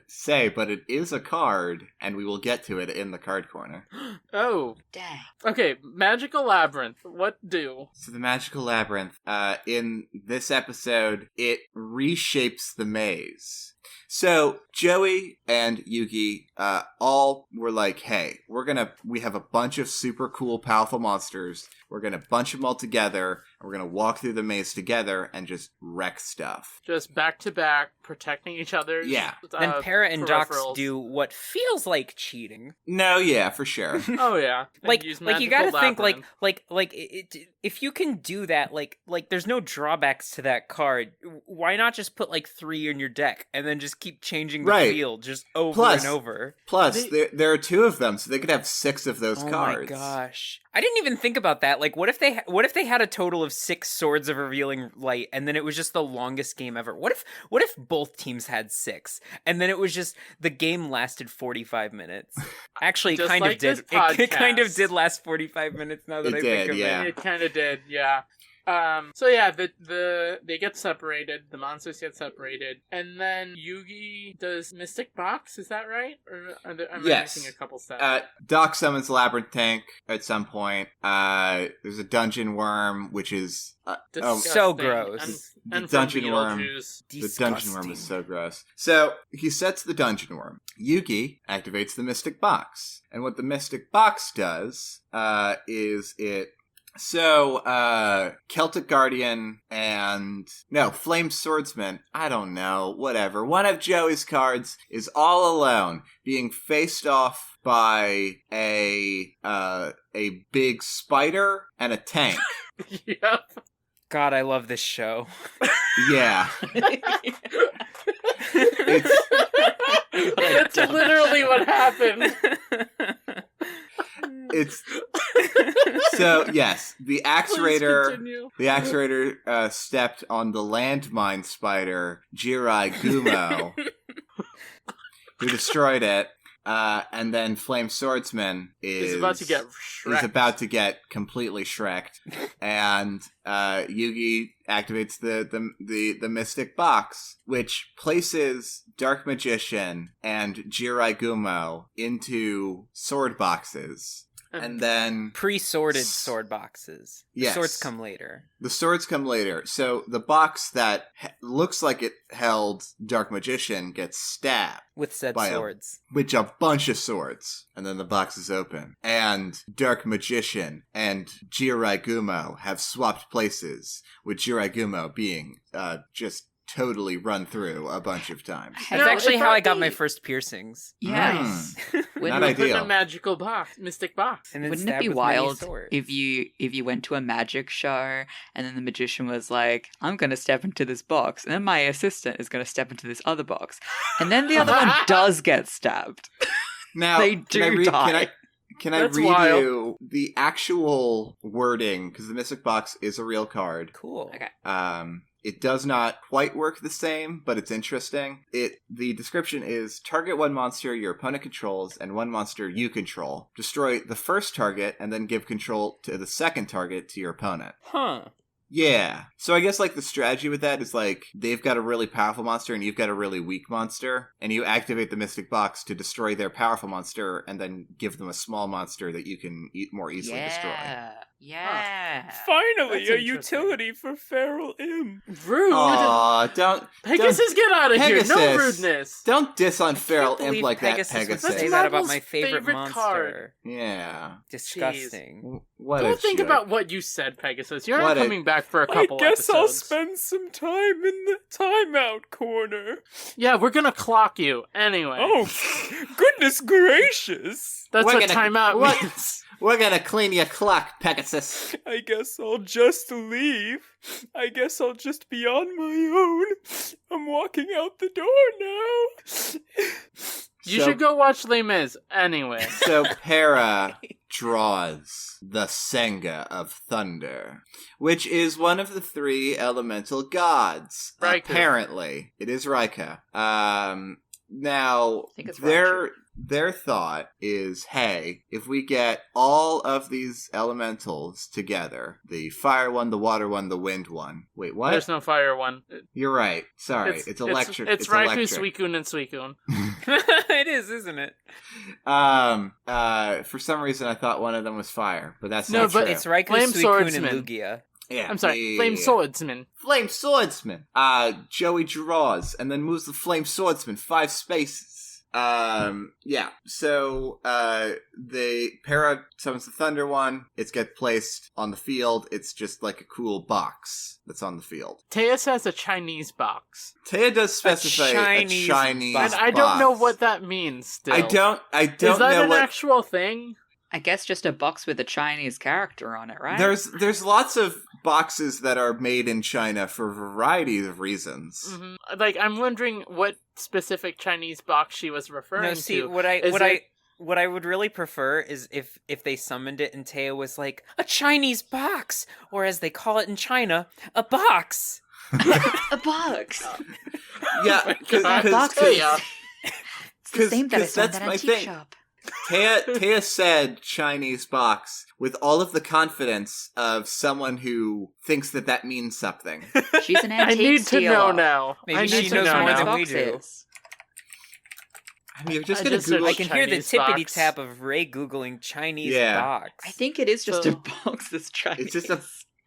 say, but it is a card, and we will get to it in the card corner. Oh, Dang. okay. Magical labyrinth. What do? So the magical labyrinth, in this episode, it reshapes the maze. So Joey and Yugi all were like, hey, we have a bunch of super cool, powerful monsters. We're going to bunch them all together, and we're going to walk through the maze together and just wreck stuff. Just back to back, protecting each other. Yeah. Then Para and Dox peripherals. do what feels like cheating. No, yeah, for sure. Oh yeah, And Like use you magical gotta think labyrinth. if you can do that, like there's no drawbacks to that card. Why not just put like 3 in your deck and then just keep changing the Right. field just over Plus- and over? Plus, there are 2 of them, so they could have 6 of those Oh cards. my gosh. I didn't even think about that. Like what if they had a total of 6 swords of revealing light and then it was just the longest game ever? What if both teams had 6 and then it was just the game lasted 45 minutes? Actually, Just kind like of did. this It kind of podcast. did last 45 minutes now that It I did, think of yeah. it. It kind of did, yeah. So yeah, they get separated. The monsters get separated, and then Yugi does Mystic Box. Is that right? Or am I Yes. missing a couple steps? Doc summons Labyrinth Tank at some point. There's a dungeon worm, which is Disgusting. so gross. And The from dungeon worm. Beetlejuice. the dungeon worm is so gross. So he sets the dungeon worm. Yugi activates the Mystic Box, and what the Mystic Box does is it. So, Celtic Guardian Flame Swordsman, I don't know, whatever. One of Joey's cards is all alone, being faced off by a big spider and a tank. Yep. God, I love this show. Yeah. That's literally what happened. It's so yes, the Axe Please Raider. continue. The Axe Raider stepped on the landmine spider Jirai Gumo, who destroyed it. And then Flame Swordsman He's about to get Shrek. is about to get completely Shrek'd, and Yugi activates the Mystic Box, which places Dark Magician and Jirai Gumo into sword boxes. And then Pre-sorted sword boxes. The Yes. swords come later. the swords come later. So the box that looks like it held Dark Magician gets stabbed With said By a- swords. with a bunch of swords. And then the box is open. And Dark Magician and Jirai Gumo have swapped places, with Jirai Gumo being just totally run through a bunch of times. That's No, actually it how I got probably- my first piercings. Yes. Not Put in a ideal. magical box, Mystic Box. And then Wouldn't it stabbed be with many wild swords. if you went to a magic show and then the magician was like, I'm going to step into this box, and then my assistant is going to step into this other box, and then the other one does get stabbed. Now, They can I do read, die. Can I That's read wild. you the actual wording? Because the Mystic Box is a real card. Cool. Okay. It does not quite work the same, but it's interesting. The description is target one monster your opponent controls and one monster you control. Destroy the first target and then give control to the second target to your opponent. Huh. Yeah. So I guess like the strategy with that is like they've got a really powerful monster and you've got a really weak monster, and you activate the Mystic Box to destroy their powerful monster and then give them a small monster that you can more easily destroy. Yeah. Finally, That's a interesting. utility for Feral Im. Rude. Aw, Pegasus, get out of here. No Pegasus. rudeness. Don't diss on I Feral can't Imp believe like Pegasus that, would Pegasus. say That's that about Marvel's my favorite favorite monster. card. Yeah. Disgusting. What a Don't think jerk. about what you said, Pegasus. You're What not a- coming back for a couple episodes. some time in the timeout corner. Yeah, we're gonna clock you anyway. Oh, goodness gracious. That's We're what gonna- timeout what? means. We're gonna clean your clock, Pegasus. I guess I'll just leave. I guess I'll just be on my own. I'm walking out the door now. You So- should go watch Les Mis anyway. So Para draws the Senga of Thunder, which is one of the 3 elemental gods. Raikou. Apparently, it is Raika. Now think it's their thought is, hey, if we get all of these elementals together, the fire one, the water one, the wind one. Wait, what? There's no fire one. You're right. Sorry, it's electric. It's Raikou, electric. Suicune, and Suicune. It is, isn't it? For some reason I thought one of them was fire, but that's No, not but true. It's Raikou, Flame Suicune, Swordsman. and Lugia. Yeah, I'm sorry, yeah, Flame yeah. Swordsman. Flame Swordsman. Joey draws and then moves the Flame Swordsman 5 spaces. Yeah. So, the Para summons the Thunder one. It gets placed on the field. It's just like a cool box that's on the field. Teus has a Chinese box. Taya does specify a Chinese Chinese box. And I don't know box. what that means still. I don't Is that know an what... actual thing? I guess just a box with a Chinese character on it, right? There's lots of boxes that are made in China for a variety of reasons. Hmm. Like, I'm wondering what specific Chinese box she was referring No, see, to. what Is I it- what I would really prefer is if they summoned it and Taya was like, a Chinese box, or as they call it in China, a box. a box. Yeah, Oh my because God. A box Hey, is it's the 'cause- same that 'cause is on that's that my antique thing. shop. Taya said Chinese box with all of the confidence of someone who thinks that means something. She's an I antique need to stealer. know now. Maybe I she need to knows know more now. than Box we do. is. I mean, you're just I gonna just Google. I searched can hear the Chinese tippity box. tap of Ray googling Chinese Yeah. box. I think it is just So- a box that's Chinese. It's just a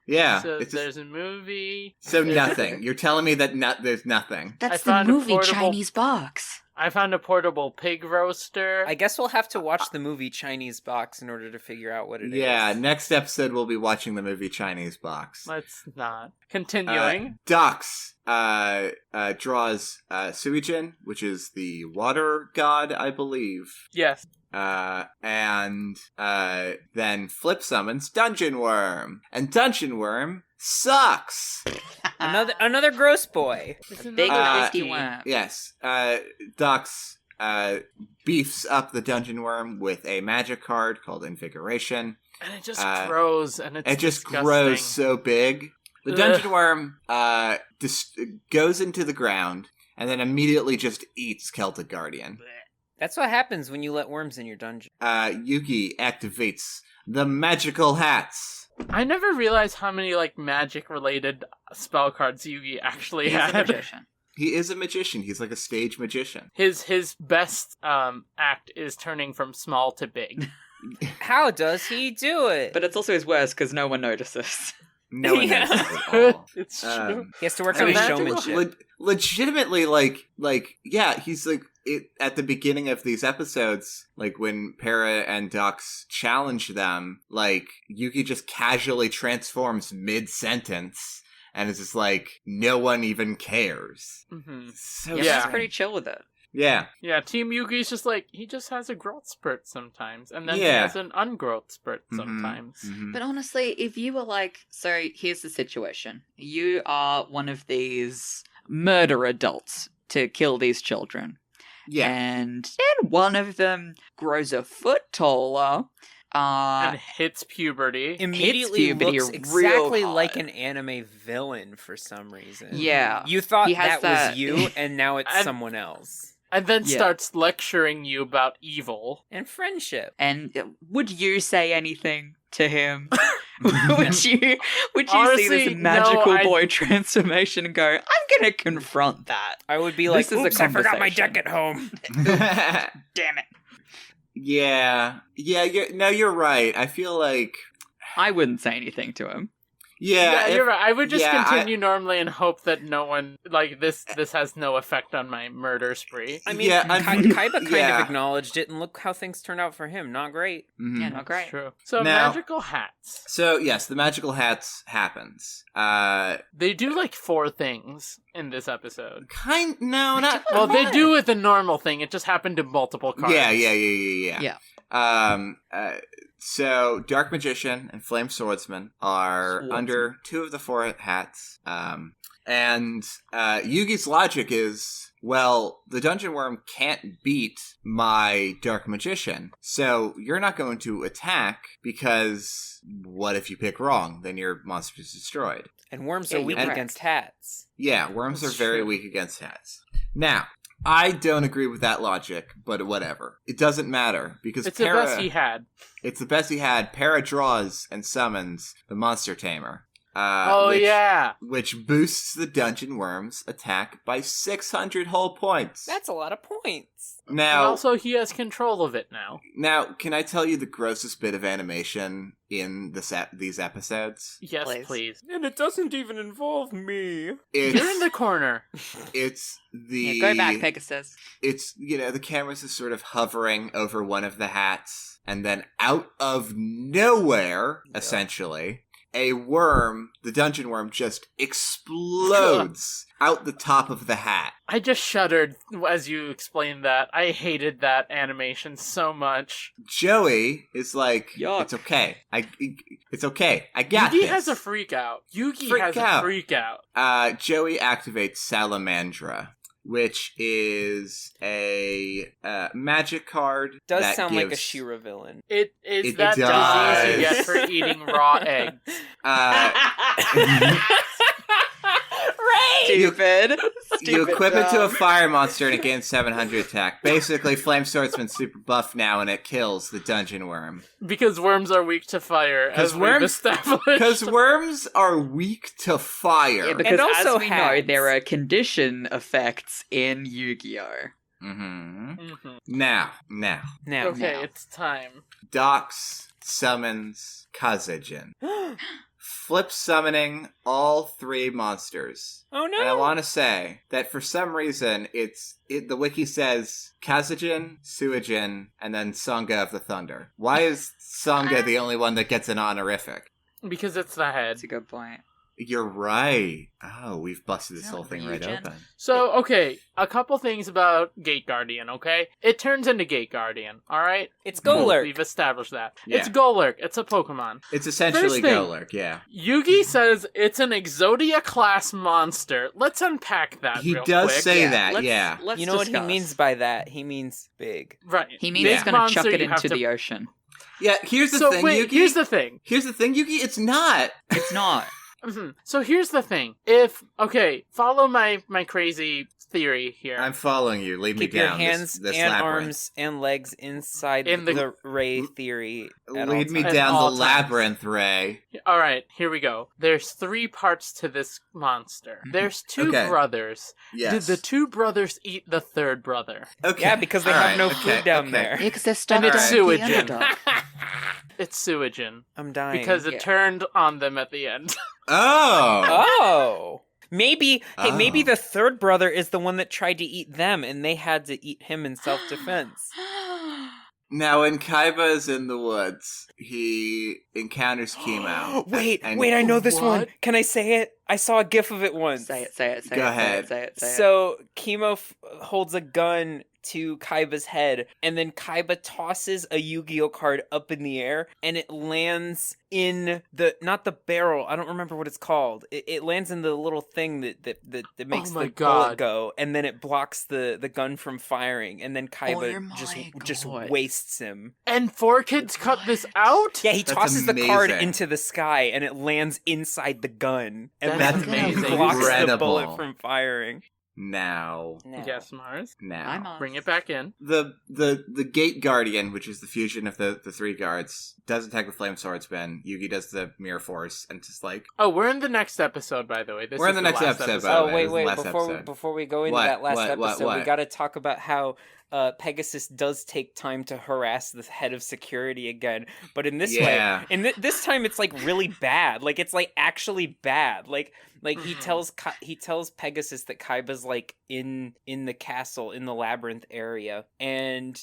yeah. So it's just, there's a movie. so nothing. You're telling me that there's nothing. I That's the found a movie portable- Chinese box. I found a portable pig roaster. I guess we'll have to watch the movie Chinese Box in order to figure out what it is. Yeah. Next episode we'll be watching the movie Chinese Box. Let's not. Continuing. Dox draws Suijin, which is the water god, I believe. Yes. And then flip summons Dungeon Worm, and Dungeon Worm sucks. Another gross boy. Isn't Big that twisty lucky? worm. Yes, Dox beefs up the Dungeon Worm with a magic card called Invigoration. And it just grows, grows, and it's It just disgusting. grows so big. The Ugh. Dungeon Worm goes into the ground and then immediately just eats Celtic Guardian. That's what happens when you let worms in your dungeon. Yugi activates the magical hats. I never realized how many magic-related spell cards Yugi actually He's a had. magician. He is a magician. He's like a stage magician. His best act is turning from small to big. How does he do it? But it's also his worst because no one notices. No one Yeah. knows it at all. It's true. He has to work I on mean, his magical- showmanship. Legitimately, yeah, he's like it at the beginning of these episodes, like when Para and Dux challenge them, like Yuki just casually transforms mid-sentence, and it's just like no one even cares. Hmm. So Yeah, Yeah. he's strange. pretty chill with it. Yeah, Yeah, Team Yugi's just he just has a growth spurt sometimes, and then he Yeah. has an ungrowth spurt Mhm, sometimes. mhm. But honestly, if you were like, so here's the situation. You are one of these murder adults to kill these children. Yeah, And then one of them grows a foot taller. And hits puberty. Immediately puberty looks real exactly hard. like an anime villain for some reason. Yeah. You thought He has that was that- you, and now it's And- someone else. And then Yeah. starts lecturing you about evil. And friendship. And would you say anything to him? would you see Honestly, this no, magical I- boy transformation and go, I'm gonna confront that. I would be like, This is a oops, I forgot my conversation. deck at home. Damn it. yeah. You're right. I feel like I wouldn't say anything to him. Yeah, you're right. I would just yeah, continue normally and hope that no one this has no effect on my murder spree. I mean, Yeah, Kaiba kind yeah. of acknowledged it, and look how things turned out for him. Not great. Mhm. Yeah, not great. True. So Now- magical hats. So yes, the magical hats happens. They do like 4 things in this episode. No, not Well, they do with the normal thing. It just happened to multiple cards. Yeah. Yeah. So Dark Magician and Flame Swordsman are Swordsman. under 2 of the 4 hats. And Yugi's logic is, well, the Dungeon Worm can't beat my Dark Magician, so you're not going to attack because what if you pick wrong? Then your monster is destroyed. And worms Yeah, are you're weak correct. against hats. Yeah, worms That's are very true. weak against hats. Now, I don't agree with that logic, but whatever. It doesn't matter, because It's the best he had. It's the best he had. Para draws and summons the Monster Tamer. Which boosts the Dungeon Worm's attack by 600 whole points. That's a lot of points. And Now, also, he has control of it now. can I tell you the grossest bit of animation in these episodes? Yes, Please. please. And it doesn't even involve me. You're in the corner. It's the Yeah, go back, Pegasus. It's the camera's just sort of hovering over one of the hats, and then out of nowhere, essentially, a worm, the Dungeon Worm, just explodes out the top of the hat. I just shuddered as you explained that. I hated that animation so much. Joey is like, Yuck. it's okay. It's okay. I got Yugi this. has a freak out. Freak has out. a freak out. Joey activates Salamandra, which is a magic card. Does that sound like a gives- She-Ra villain. It is It that disease you does. get for eating raw eggs. Stupid. You Stupid equip it to a dumb. fire monster and it gains 700 attack. Basically, Flame Swordsman's super buff now and it kills the Dungeon Worm. Because worms are weak to fire, 'Cause as we've worms- established. Because worms are weak to fire. Yeah, because also as we know, hats. there are condition effects in Yu-Gi-Oh! Mm-hmm. Mhm. Now, Now. Okay, now. it's time. Dox summons Kazejin. Flip summoning all 3 monsters. Oh no! And I want to say that for some reason, the wiki says Kazejin, Suijin, and then Sangha of the Thunder. Why is Sangha the only one that gets an honorific? Because it's the head. That's a good point. You're right. Oh, we've busted this Is that whole what thing you, right Jen? open. So, okay, a couple things about Gate Guardian, okay? It turns into Gate Guardian, alright? It's Cool, Golurk. we've established that. Yeah. It's Golurk. It's a Pokemon. It's essentially First thing- Golurk, yeah. Yugi says it's an Exodia class monster. Let's unpack that He real does quick. say that, let's, yeah. Let's You know what he discuss. means by that? He means big. Right. He means Big he's going to monster, chuck it you have into to- the ocean. Yeah, here's the So, thing, wait, Yugi. here's the thing. Here's the thing, Yugi, it's not. It's not. So here's the thing. Follow my crazy theory here. I'm following you. Lead Keep me your down hands this and labyrinth. arms and legs inside In the, the- Ray theory. At all Lead me times. At down all the times. labyrinth, Ray. All right, here we go. There's 3 parts to this monster. There's 2 Okay. brothers. Yes. Did the 2 brothers eat the 3rd brother? Okay. Yeah, because they All have right, no okay, food down okay. there. Yeah, because they're And stuck it's in the Suijin. underdog. It's Suijin. I'm dying. Because it Yeah. turned on them at the end. Oh. Oh. Maybe Oh. the 3rd brother is the one that tried to eat them and they had to eat him in self-defense. Now, when Kaiba is in the woods, he encounters Chemo. Wait, and- I know this one. What? Can I say it? I saw a gif of it once. Say it. Go ahead. Say it. So Chemo holds a gun to Kaiba's head, and then Kaiba tosses a Yu-Gi-Oh card up in the air, and it lands in not the barrel. I don't remember what it's called. It lands in the little thing that makes my the God. bullet go, and then it blocks the gun from firing, and then Kaiba my just God. wastes him. And 4 kids cut this out? Yeah, he That's tosses the card amazing. into the sky, and it lands inside the gun, and That's then amazing. blocks the Incredible. bullet from firing. Now. Yes, Mars. Now. I'm on. Bring it back in. The Gate Guardian, which is the fusion of the 3 guards, does attack the flame swordsman. Yugi does the mirror force, and just like Oh, we're in the next episode, by the way. We're in the next last episode, by the Oh, way. It was the wait, last before episode. before we go into What? that last What? episode, we What? got to talk about how Pegasus does take time to harass the head of security again, but in this Yeah. way, this time it's like really bad. Like it's like actually bad. Like he tells Pegasus that Kaiba's like in the castle in the labyrinth area, and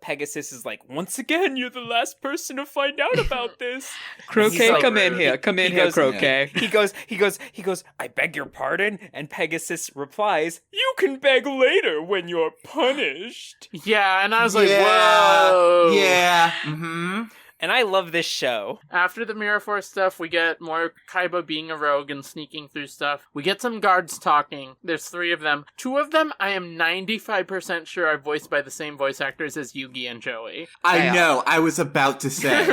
Pegasus is like, once again, you're the last person to find out about this. Croquet, like, come in here. Come in he here, goes- Croquet. He goes, I beg your pardon? And Pegasus replies, you can beg later when you're punished. Yeah, and I was like, Yeah. whoa. Yeah. Mm-hmm. And I love this show. After the Mirror Force stuff, we get more Kaiba being a rogue and sneaking through stuff. We get some guards talking. There's 3 of them. 2 of them, I am 95% sure are voiced by the same voice actors as Yugi and Joey. I know. I was about to say.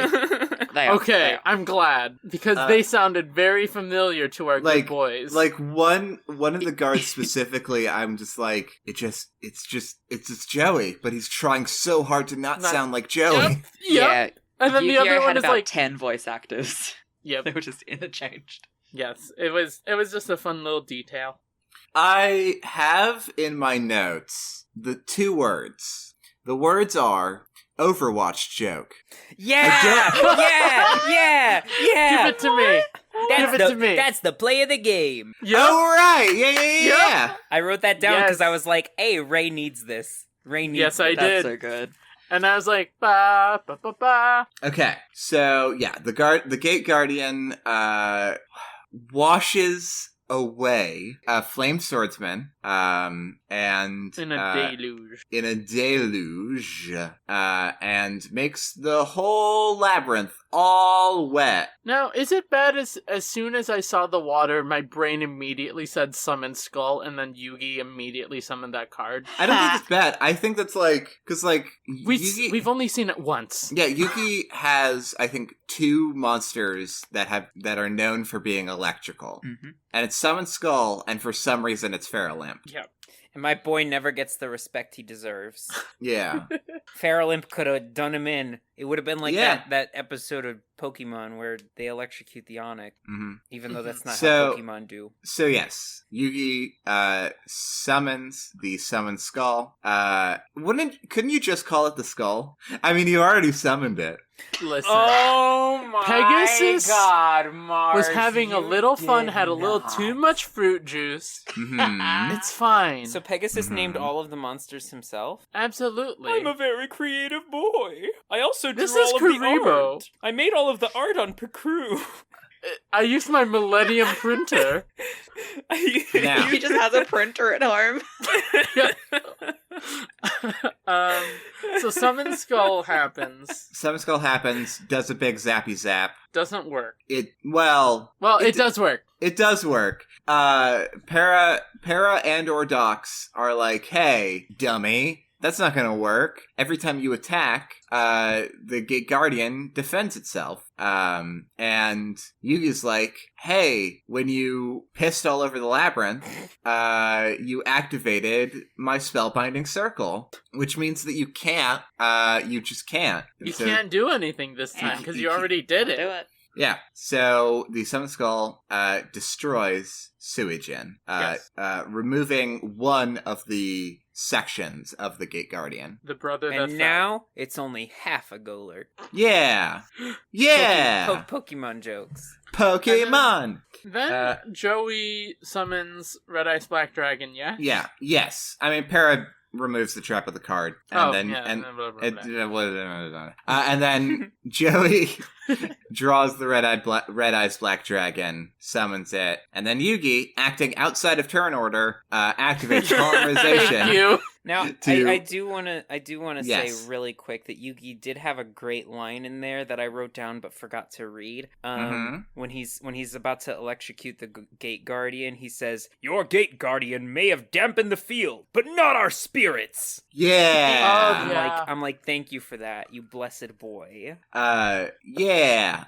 They are, Okay, they are. I'm glad, because they sounded very familiar to our like good boys. like one of the guards specifically, I'm just like, it's just Joey, but he's trying so hard to not sound like Joey. Yep. Yeah. And then the Yu-Gi-Oh! other one had is about like, 10 voice actors. yep. They were just interchanged. Yes, it was just a fun little detail. I have in my notes the 2 words. The words are Overwatch joke. Yeah! Yeah! Give it to me. Give it to me. That's the play of the game. Yep. Oh, right. Yeah. I wrote that down because Yes. I was like, hey, Ray needs this. Ray needs Yes, I this. did. That's so good. And I was like, ba ba ba ba. Okay. So, yeah, the Gate Guardian washes away a flame swordsman and In a deluge. in a deluge and makes the whole labyrinth all wet. Now, is it bad as soon as I saw the water, my brain immediately said summon skull, and then Yugi immediately summoned that card? I don't think it's bad. I think that's like, because like Yugi, We've only seen it once. yeah, Yugi has, I think, 2 monsters that are known for being electrical, Mm-hmm. and it's Summon Skull, and for some reason it's Farolimp. Yep. And my boy never gets the respect he deserves. Yeah. Farolimp could have done him in. It would have been like Yeah. that episode of Pokemon where they electrocute the Onyx, hmm even though that's not So- how Pokemon do. So yes, Yugi summons the Summon Skull. Couldn't you just call it the Skull? I mean, you already summoned it. Listen. Oh my Pegasus God, Mars! was having a you little fun, did had a little not. too much fruit juice. Mhm. It's fine. So Pegasus Mhm. named all of the monsters himself? Absolutely. I'm a very creative boy. I also This drew is all of the Karibo. art. I made all of the art on Picrew. I used my Millennium printer. Now. He just has a printer at home. So summon skull happens. Summon Skull happens, does a big zappy zap. Doesn't work. Well, It does work. it does work. Para and/or Docs are like, hey, dummy, that's not gonna work. Every time you attack, the Gate Guardian defends itself. And Yugi's like, hey, when you pissed all over the labyrinth, you activated my spellbinding circle, which means that you can't, you just can't. And You so- can't do anything this time because you already did it. Do it. Yeah, so the Summon Skull destroys Suijin, Yes. removing one of the sections of the Gate Guardian. The brother that And now it's only half a Golurk. Yeah! Yeah! Pokemon jokes. Pokemon! Then Joey summons Red Ice Black Dragon, yeah? Yeah, yes. I mean, Para removes the trap of the card, and then yeah, and blah, blah, blah. and then Joey draws the red eyes black dragon, summons it, and then Yugi, acting outside of turn order, activates Thank polymerization. you. Now, To- I do want to Yes. say really quick that Yugi did have a great line in there that I wrote down but forgot to read. Mhm. When he's about to electrocute the Gate Guardian, he says, "Your Gate Guardian may have dampened the field, but not our spirits." Yeah. Oh, yeah. I'm like, thank you for that, you blessed boy. Yeah.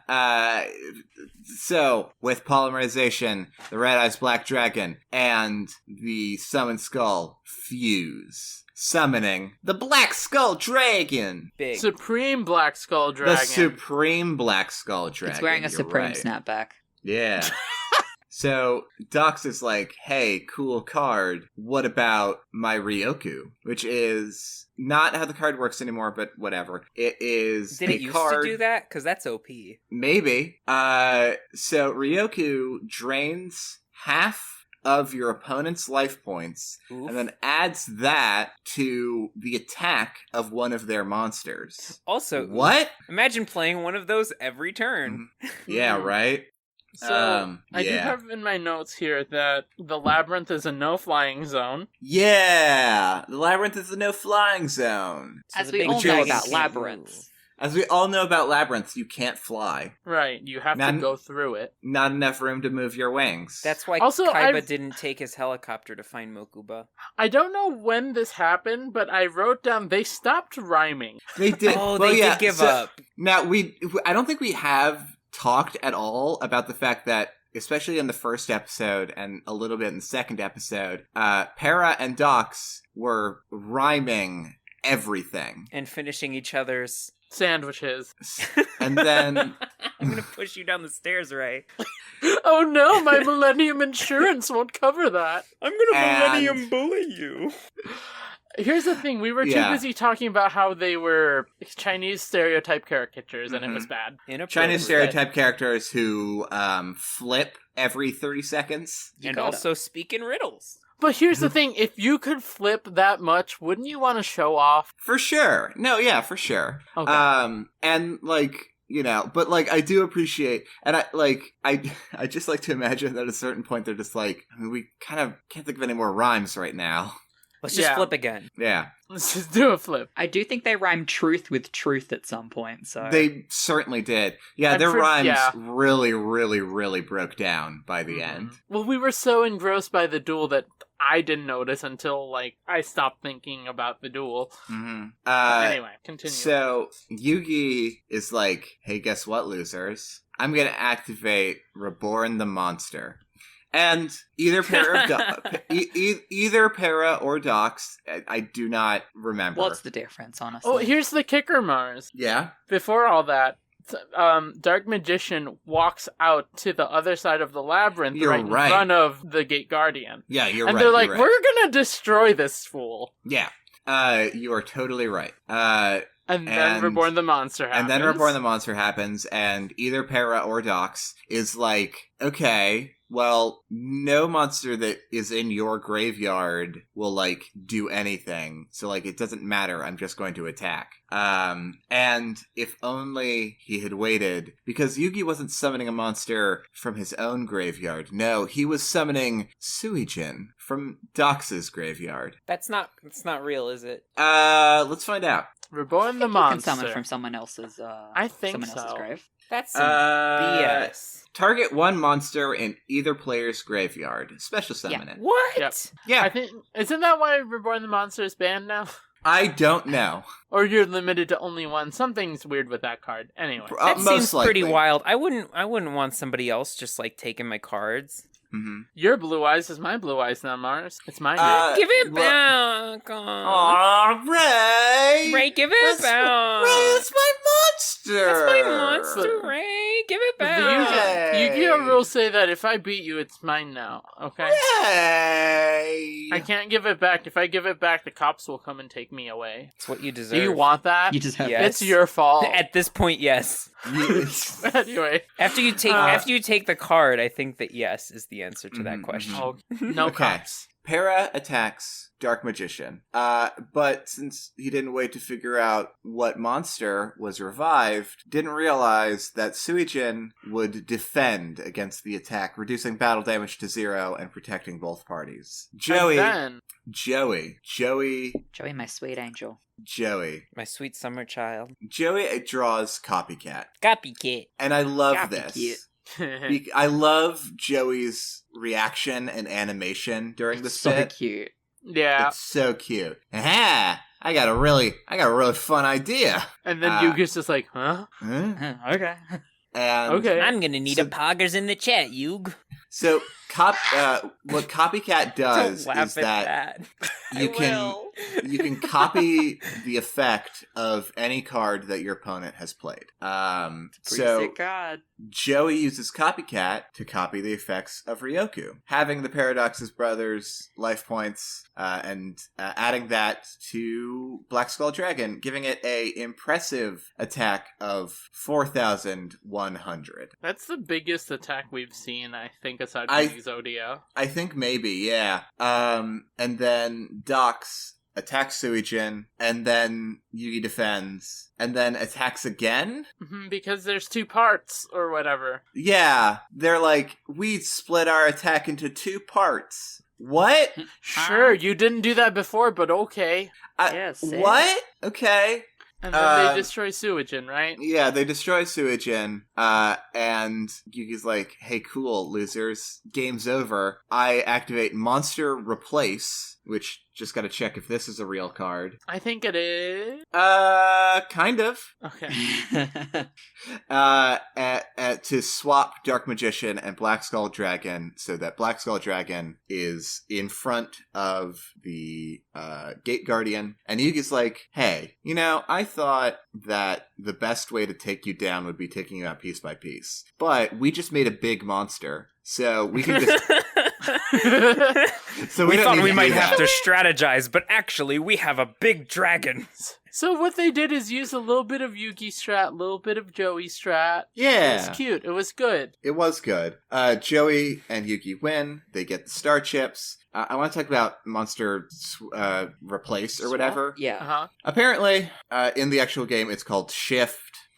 So, with polymerization, the Red Eyes Black Dragon and the Summoned Skull fuse. summoning the Black Skull Dragon. Big. Supreme Black Skull Dragon. The Supreme Black Skull Dragon. It's wearing a you're Supreme right. snapback. Yeah. So Dox is like, hey, cool card. What about my Ryoku? Which is not how the card works anymore, but whatever. It is Did a it used card. to do that? Because that's OP. Maybe. So Ryoku drains half of your opponent's life points Oof. and then adds that to the attack of one of their monsters. Also, What? imagine playing one of those every turn. Yeah, right? So, I do yeah. have in my notes here that the labyrinth is a no-flying zone. Yeah! The labyrinth is the no flying zone. So As the we big all know dragon about can't labyrinths. move. As we all know about labyrinths, you can't fly. Right, you have Now- to go through it. Not enough room to move your wings. That's why Also, Kaiba I've- didn't take his helicopter to find Mokuba. I don't know when this happened, but I wrote down they stopped rhyming. They did. Oh, well, they yeah, did give so- up. Now, I don't think we have talked at all about the fact that, especially in the first episode and a little bit in the second episode, Para and Dox were rhyming everything. And finishing each other's... Sandwiches. And then... I'm gonna push you down the stairs, Ray. Oh no, my Millennium Insurance won't cover that. I'm gonna And- Millennium bully you. Here's the thing, we were too Yeah. busy talking about how they were Chinese stereotype caricatures, and it was bad. Chinese stereotype characters who flip every 30 seconds. And gotta. also speak in riddles. But here's the thing, if you could flip that much, wouldn't you want to show off? For sure. No, yeah, for sure. Okay. And like, you know, but like I do appreciate, and I just like to imagine that at a certain point they're just like, I mean, we kind of can't think of any more rhymes right now. Let's just Yeah. flip again. Yeah, Let's just do a flip. I do think they rhyme truth with truth at some point, so... they certainly did. Yeah, And their for- rhymes yeah. really, really, really broke down by the end. Well, we were so engrossed by the duel that I didn't notice until, like, I stopped thinking about the duel. Mm-hmm. Anyway, continue. So Yugi is like, hey, guess what, losers? I'm gonna activate Reborn the Monster. And either either Para or Dox, I do not remember. What's the difference, honestly? Oh, here's the kicker, Mars. Yeah? Before all that, Dark Magician walks out to the other side of the labyrinth You're right in right. front of the Gate Guardian. Yeah, you're And right. they're like, you're right. we're gonna destroy this fool. Yeah. You are totally right. And then And- Reborn the Monster happens. And then Reborn the Monster happens, and either Para or Dox is like, okay, well, no monster that is in your graveyard will, like, do anything. So, like, it doesn't matter. I'm just going to attack. And if only he had waited, because Yugi wasn't summoning a monster from his own graveyard. No, he was summoning Suijin from Dox's graveyard. That's not real, is it? Let's find out. Reborn the You can Monster. summon from someone else's, I think someone else's so. grave. That's some BS. Target one monster in either player's graveyard. Special summon it. What? Yep. Yeah, I think isn't that why Reborn the Monster is banned now? I don't know. Or you're limited to only one. Something's weird with that card. Anyway. That Most seems pretty likely. wild. I wouldn't want somebody else just like taking my cards. Mhm. Your blue eyes is my blue eyes now, Mars. It's my Uh, game. Give it well- back. Aw. Aw, Ray! Ray, give it back. Ray, it's my monster! That's my monster, Ray. Give it The back. Yu-Gi-Oh rules say that if I beat you, it's mine now. Okay. Ray! I can't give it back. If I give it back, the cops will come and take me away. It's what you Do deserve. you want that? You just have Yeah. It's your fault. At this point, yes. Anyway. After you take the card, I think that yes is the answer to that Mhm, question. Oh, no Okay. cops. Para attacks Dark Magician. But since he didn't wait to figure out what monster was revived, didn't realize that Suijin would defend against the attack, reducing battle damage to 0 and protecting both parties. And then, Joey, Joey, my sweet angel. My sweet summer child. Joey draws Copycat. Copycat. And I love Copycat. this. I love Joey's reaction and animation during the So bit. cute. yeah. It's so cute. Aha! I got a really fun idea. And then uh, Yugi's just like, huh? Huh? Okay. And Okay. I'm gonna need So- a poggers in the chat, Yug. So, what Copycat does Don't laugh is at that I you can will. you can copy the effect of any card that your opponent has played. Pretty So sick card. Joey uses Copycat to copy the effects of Ryoku, having the Paradox's brothers' life points, and adding that to Black Skull Dragon, giving it a impressive attack of 4,100. That's the biggest attack we've seen, I think, aside I- from Exodia. I think maybe, yeah. And then Dox attacks Suijin, and then Yugi defends, and then attacks again? Because there's 2 parts, or whatever. Yeah, they're like, we split our attack into 2 parts. What? Sure, you didn't do that before, but okay. Yeah, sick. What? Okay. And then they destroy Suijin, right? Yeah, they destroy Suijin, and Yugi's like, hey, cool, losers. Game's over. I activate Monster Replace, which just gotta check if this is a real card. I think it is. Kind of. Okay. To swap Dark Magician and Black Skull Dragon so that Black Skull Dragon is in front of the Gate Guardian. And Yugi's like, hey, I thought that the best way to take you down would be taking you out piece by piece. But we just made a big monster, so we can just... So we don't thought need we to might do have that. to strategize, but actually we have a big dragon. So what they did is use a little bit of Yugi strat, a little bit of Joey strat. It Yeah. was cute. It was good. It was good. Joey and Yugi win. They get the star chips. I want to talk about Monster Replace or Swap? whatever. Yeah. Uh-huh. Apparently, in the actual game, it's called Shift.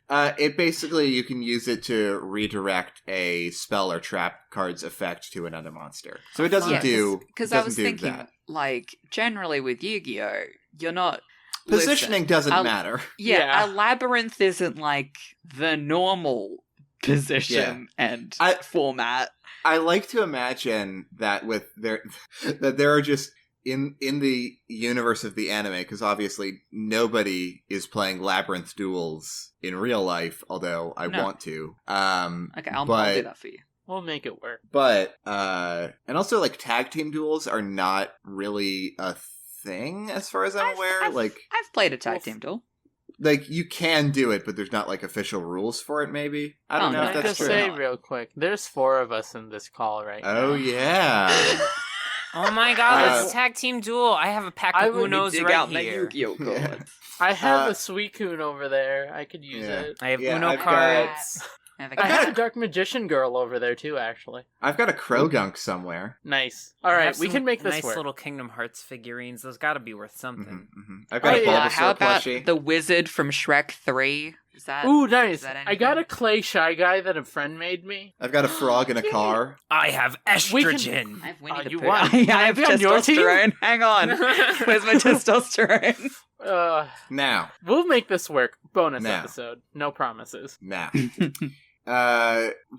It basically, you can use it to redirect a spell or trap card's effect to another monster. So it doesn't do Because doesn't I was do thinking, that. like, generally with Yu-Gi-Oh, you're not... Positioning Listen, doesn't matter. Yeah, a labyrinth isn't like the normal position and format. I like to imagine that that there are just in the universe of the anime, because obviously nobody is playing labyrinth duels in real life, although I No. want to. Okay, I'll do that for you. We'll make it work. But and also like tag team duels are not really a thing as far as I'm aware. I've played a tag team duel. Like you can do it, but there's not like official rules for it. Maybe I don't Oh, know no. if Can I that's just true. say real quick, there's 4 of us in this call right now. Oh yeah. Oh my god, Uh, it's a tag team duel. I have a pack I of would Unos Dig right out my here. Yu-Gi-Oh cards. I have Uh, a Suicune over there. I could use Yeah. it. I have Yeah, Uno I've got- cards. I have a Dark Magician girl over there too, actually. I've got a Krogunk somewhere. Nice. I All have right, we some can make this nice work. little Kingdom Hearts figurines. Those gotta be worth something. I've got Oh, a yeah. Bulbasaur How about plushie. the wizard from Shrek 3? Is that... Ooh, nice. Is that I got a anything? clay shy guy that a friend made me. I've got a frog in a car. I have We can- estrogen. I have Winnie the you Pooh. won. I Can I have be on your team? testosterone. Hang on. Where's my testosterone? Now. We'll make this work. Bonus Now. episode. No promises. Now.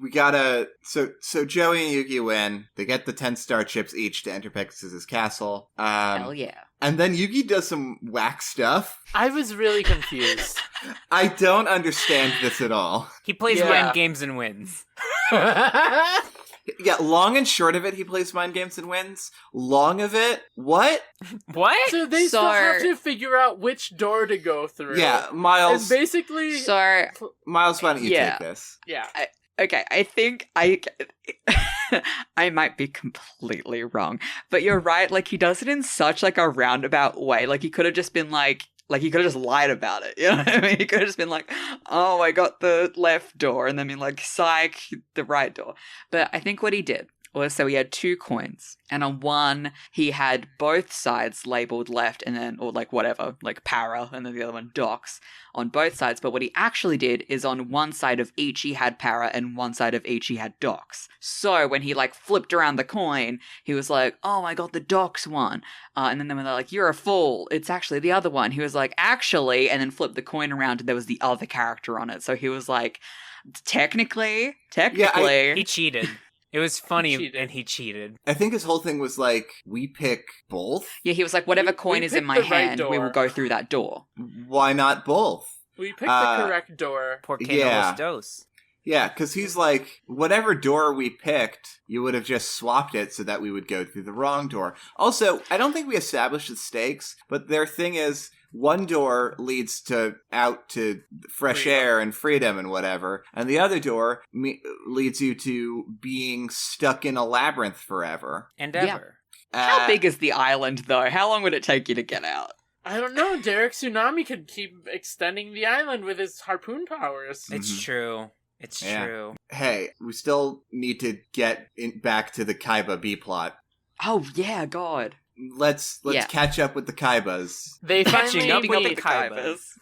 We gotta... So Joey and Yugi win. They get the 10 star chips each to enter Pegasus' castle. Hell yeah. And then Yugi does some whack stuff. I was really confused. I don't understand this at all. He plays Yeah. mind games and wins. Yeah, long and short of it, he plays mind games and wins. Long of it, what? What? So they still have to figure out which door to go through. Yeah, And Miles, basically, So, Miles, why don't you Yeah. take this? yeah. okay, I think I might be completely wrong, but you're right. Like, he does it in such, like, a roundabout way. Like, he could have just been like, he could have just lied about it. You know what I mean? He could have just been like, oh, I got the left door, and then been like, psych, the right door. But I think what he did was, so he had 2 coins, and on one, he had both sides labeled left, and then, or like whatever, like para, and then the other one docs on both sides. But what he actually did is on one side of each he had para, and one side of each he had docs. So when he like flipped around the coin, he was like, oh, I got the docs one. And then when they're like, you're a fool, it's actually the other one. He was like, actually, and then flipped the coin around, and there was the other character on it. So he was like, technically, He cheated. It was funny, He cheated. and he cheated. I think his whole thing was like, we pick both? yeah, he was like, whatever We coin is in picked my the right hand, we will door. go through that door. Why not both? We picked the correct door. Por qué no Yeah. los dos? Yeah, because he's like, whatever door we picked, you would have just swapped it so that we would go through the wrong door. Also, I don't think we established the stakes, but their thing is, one door leads out to fresh air and freedom and whatever, and the other door leads you to being stuck in a labyrinth forever. And ever. How big is the island, though? How long would it take you to get out? I don't know. Derek Tsunami could keep extending the island with his harpoon powers. It's true. It's true. Hey, we still need to get back to the Kaiba B-plot. Oh, yeah, God. Let's catch up with the Kaibas. They Catching finally up with the Kaibas.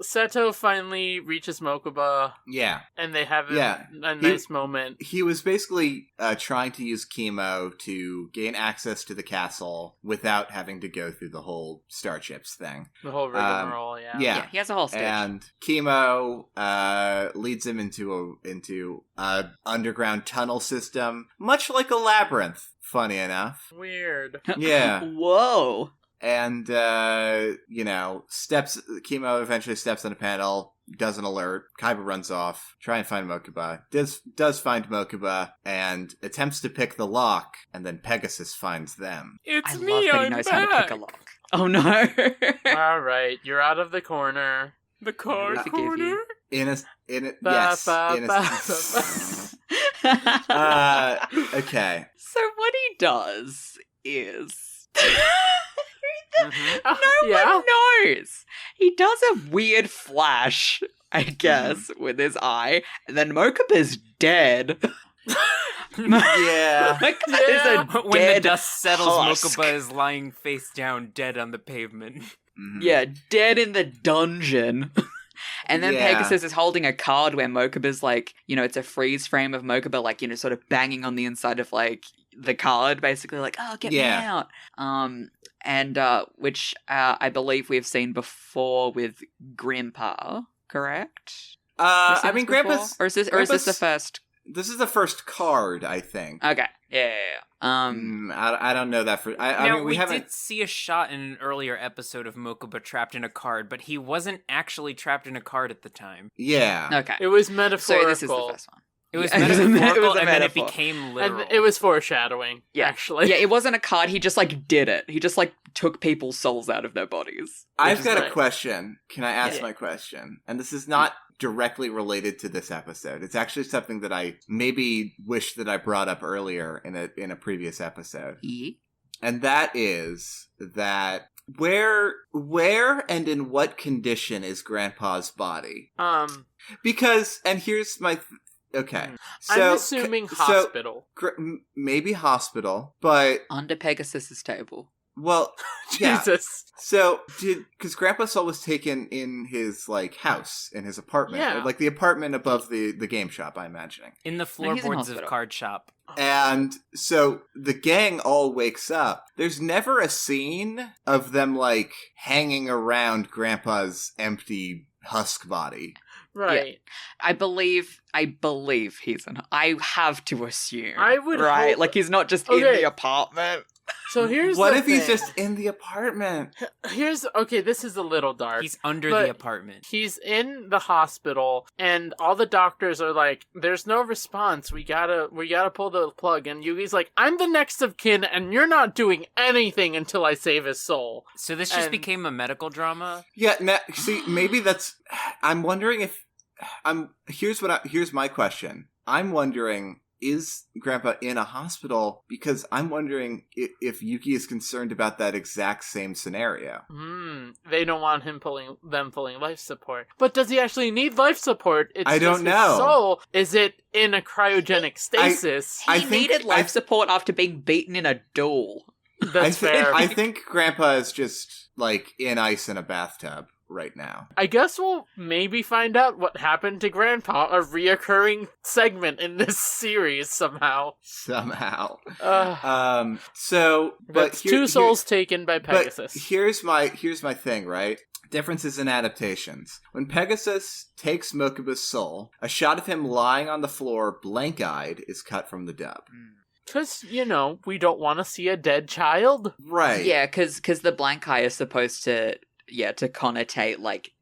Seto finally reaches Mokuba. Yeah. And they have a nice moment. He was basically trying to use chemo to gain access to the castle without having to go through the whole Starships thing. The whole rigmarole, Yeah, he has a whole stage. And chemo leads him into a underground tunnel system, much like a labyrinth, funny enough. Weird. Yeah. Whoa. And, chemo eventually steps on a panel, does an alert, Kaiba runs off, try and find Mokuba, does find Mokuba, and attempts to pick the lock, and then Pegasus finds them. It's I me, love that he I'm knows back! how to pick a lock. Oh, no. Alright, you're out of the corner. The We forgive you. Yes. Okay. So what he does is... No one knows. He does a weird flash, I guess, with his eye, and then Mokuba's dead. Yeah. Mokuba is a When dead the dust settles, husk. Mokuba is lying face down, dead on the pavement. Mhm. Yeah, dead in the dungeon. And then Yeah. Pegasus is holding a card where Mokuba's like, it's a freeze frame of Mokuba, like, sort of banging on the inside of, like, the card, basically, like, oh, get me out. And which I believe we've seen before with Grandpa, correct? We've seen I mean, this before? Grandpa's... Or is this the first? This is the first card, I think. Okay, yeah. I don't know that for... I Now, mean, we haven't... did see a shot in an earlier episode of Mokuba trapped in a card, but he wasn't actually trapped in a card at the time. Yeah. Okay. It was So metaphorical. this is the first one. It was Yeah, it was a metaphorical, and then it metaphor. became literal. And it was foreshadowing, actually. Yeah, it wasn't a card, he just, like, did it. He just, like, took people's souls out of their bodies. I've is got a right. question. Can I ask Yeah. my question? And this is not directly related to this episode. It's actually something that I maybe wish that I brought up earlier in a previous episode. Yeah. And that is that where and in what condition is Grandpa's body? Because, and here's my... Okay. So, I'm assuming hospital. Maybe hospital, but... Under Pegasus's table. Well, yeah. Jesus. So, because Grandpa's soul was taken in his, like, house, in his apartment. Yeah. Like, the apartment above the game shop, I'm imagining. in the he's in floorboards of hospital. Card Shop. And so, the gang all wakes up. There's never a scene of them, like, hanging around Grandpa's empty husk body. Right. I believe he's in. I have to assume. I would right, hope- like he's not just in Okay. the apartment. So here's What the if he's thing. just in the apartment? Okay, this is a little dark. He's under But the apartment. He's in the hospital, and all the doctors are like, "There's no response. We gotta pull the plug." And Yugi's like, "I'm the next of kin, and you're not doing anything until I save his soul." So this just and- became a medical drama? Yeah, see, maybe that's... I'm wondering if... Here's my question. I'm wondering... Is Grandpa in a hospital? Because I'm wondering if Yuki is concerned about that exact same scenario. They don't want him pulling life support. But does he actually need life support? It's I don't just know. His soul. Is it in a cryogenic stasis? He needed life support after being beaten in a duel. That's fair. I think Grandpa is just, like, in ice in a bathtub right now. I guess we'll maybe find out what happened to Grandpa, a reoccurring segment in this series somehow. Somehow. But But two souls taken by Pegasus. But here's my thing, right? Differences in adaptations. When Pegasus takes Mokuba's soul, a shot of him lying on the floor, blank-eyed, is cut from the dub. Because, we don't want to see a dead child. Right. Yeah, because the blank eye is supposed to connotate, like,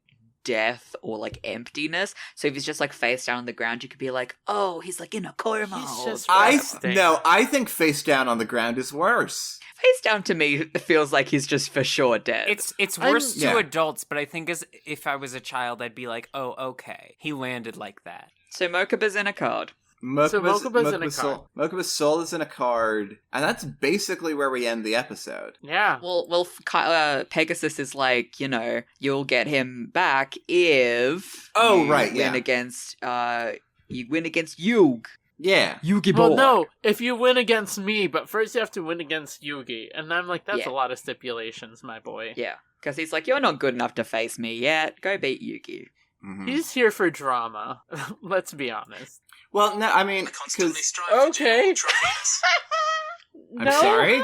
death or like emptiness. So if he's just like face down on the ground, you could be like, oh, he's like in a coma. He's just I resting. think face down on the ground is worse. Face down to me feels like he's just for sure dead. It's worse Yeah. to adults, but I think as if I was a child, I'd be like, oh, okay, he landed like that. So Mokuba's in a card. Mokuba's in a Mokuba's soul is in a card, and that's basically where we end the episode. Yeah. Well, Pegasus is like, you know, you'll get him back if Oh, you right, win yeah. against you win against Yug. Yeah. Yugi Well, boy. no, if you win against me, but first you have to win against Yugi. And I'm like, that's Yeah. a lot of stipulations, my boy. Yeah, because he's like, you're not good enough to face me yet. Go beat Yugi. Mhm. He's here for drama. Let's be honest. Well, no, I mean, because Okay. I'm sorry?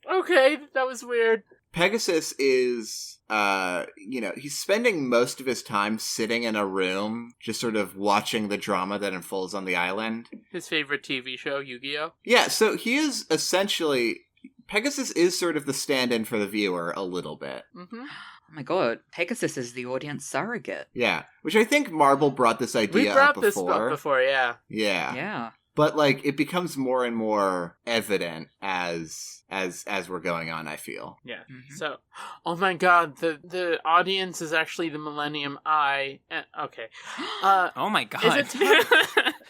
Okay, that was weird. Pegasus is, he's spending most of his time sitting in a room, just sort of watching the drama that unfolds on the island. His favorite TV show, Yu-Gi-Oh! Yeah, so he is essentially... Pegasus is sort of the stand-in for the viewer a little bit. Mm-hmm. Oh my god, Pegasus is the audience surrogate. Yeah, which I think Marble brought this idea We brought up this before. up before, yeah. Yeah. Yeah. But, like, it becomes more and more evident as we're going on, I feel. Yeah. Mhm. So, oh my god, the audience is actually the Millennium Eye. Okay. Oh my god.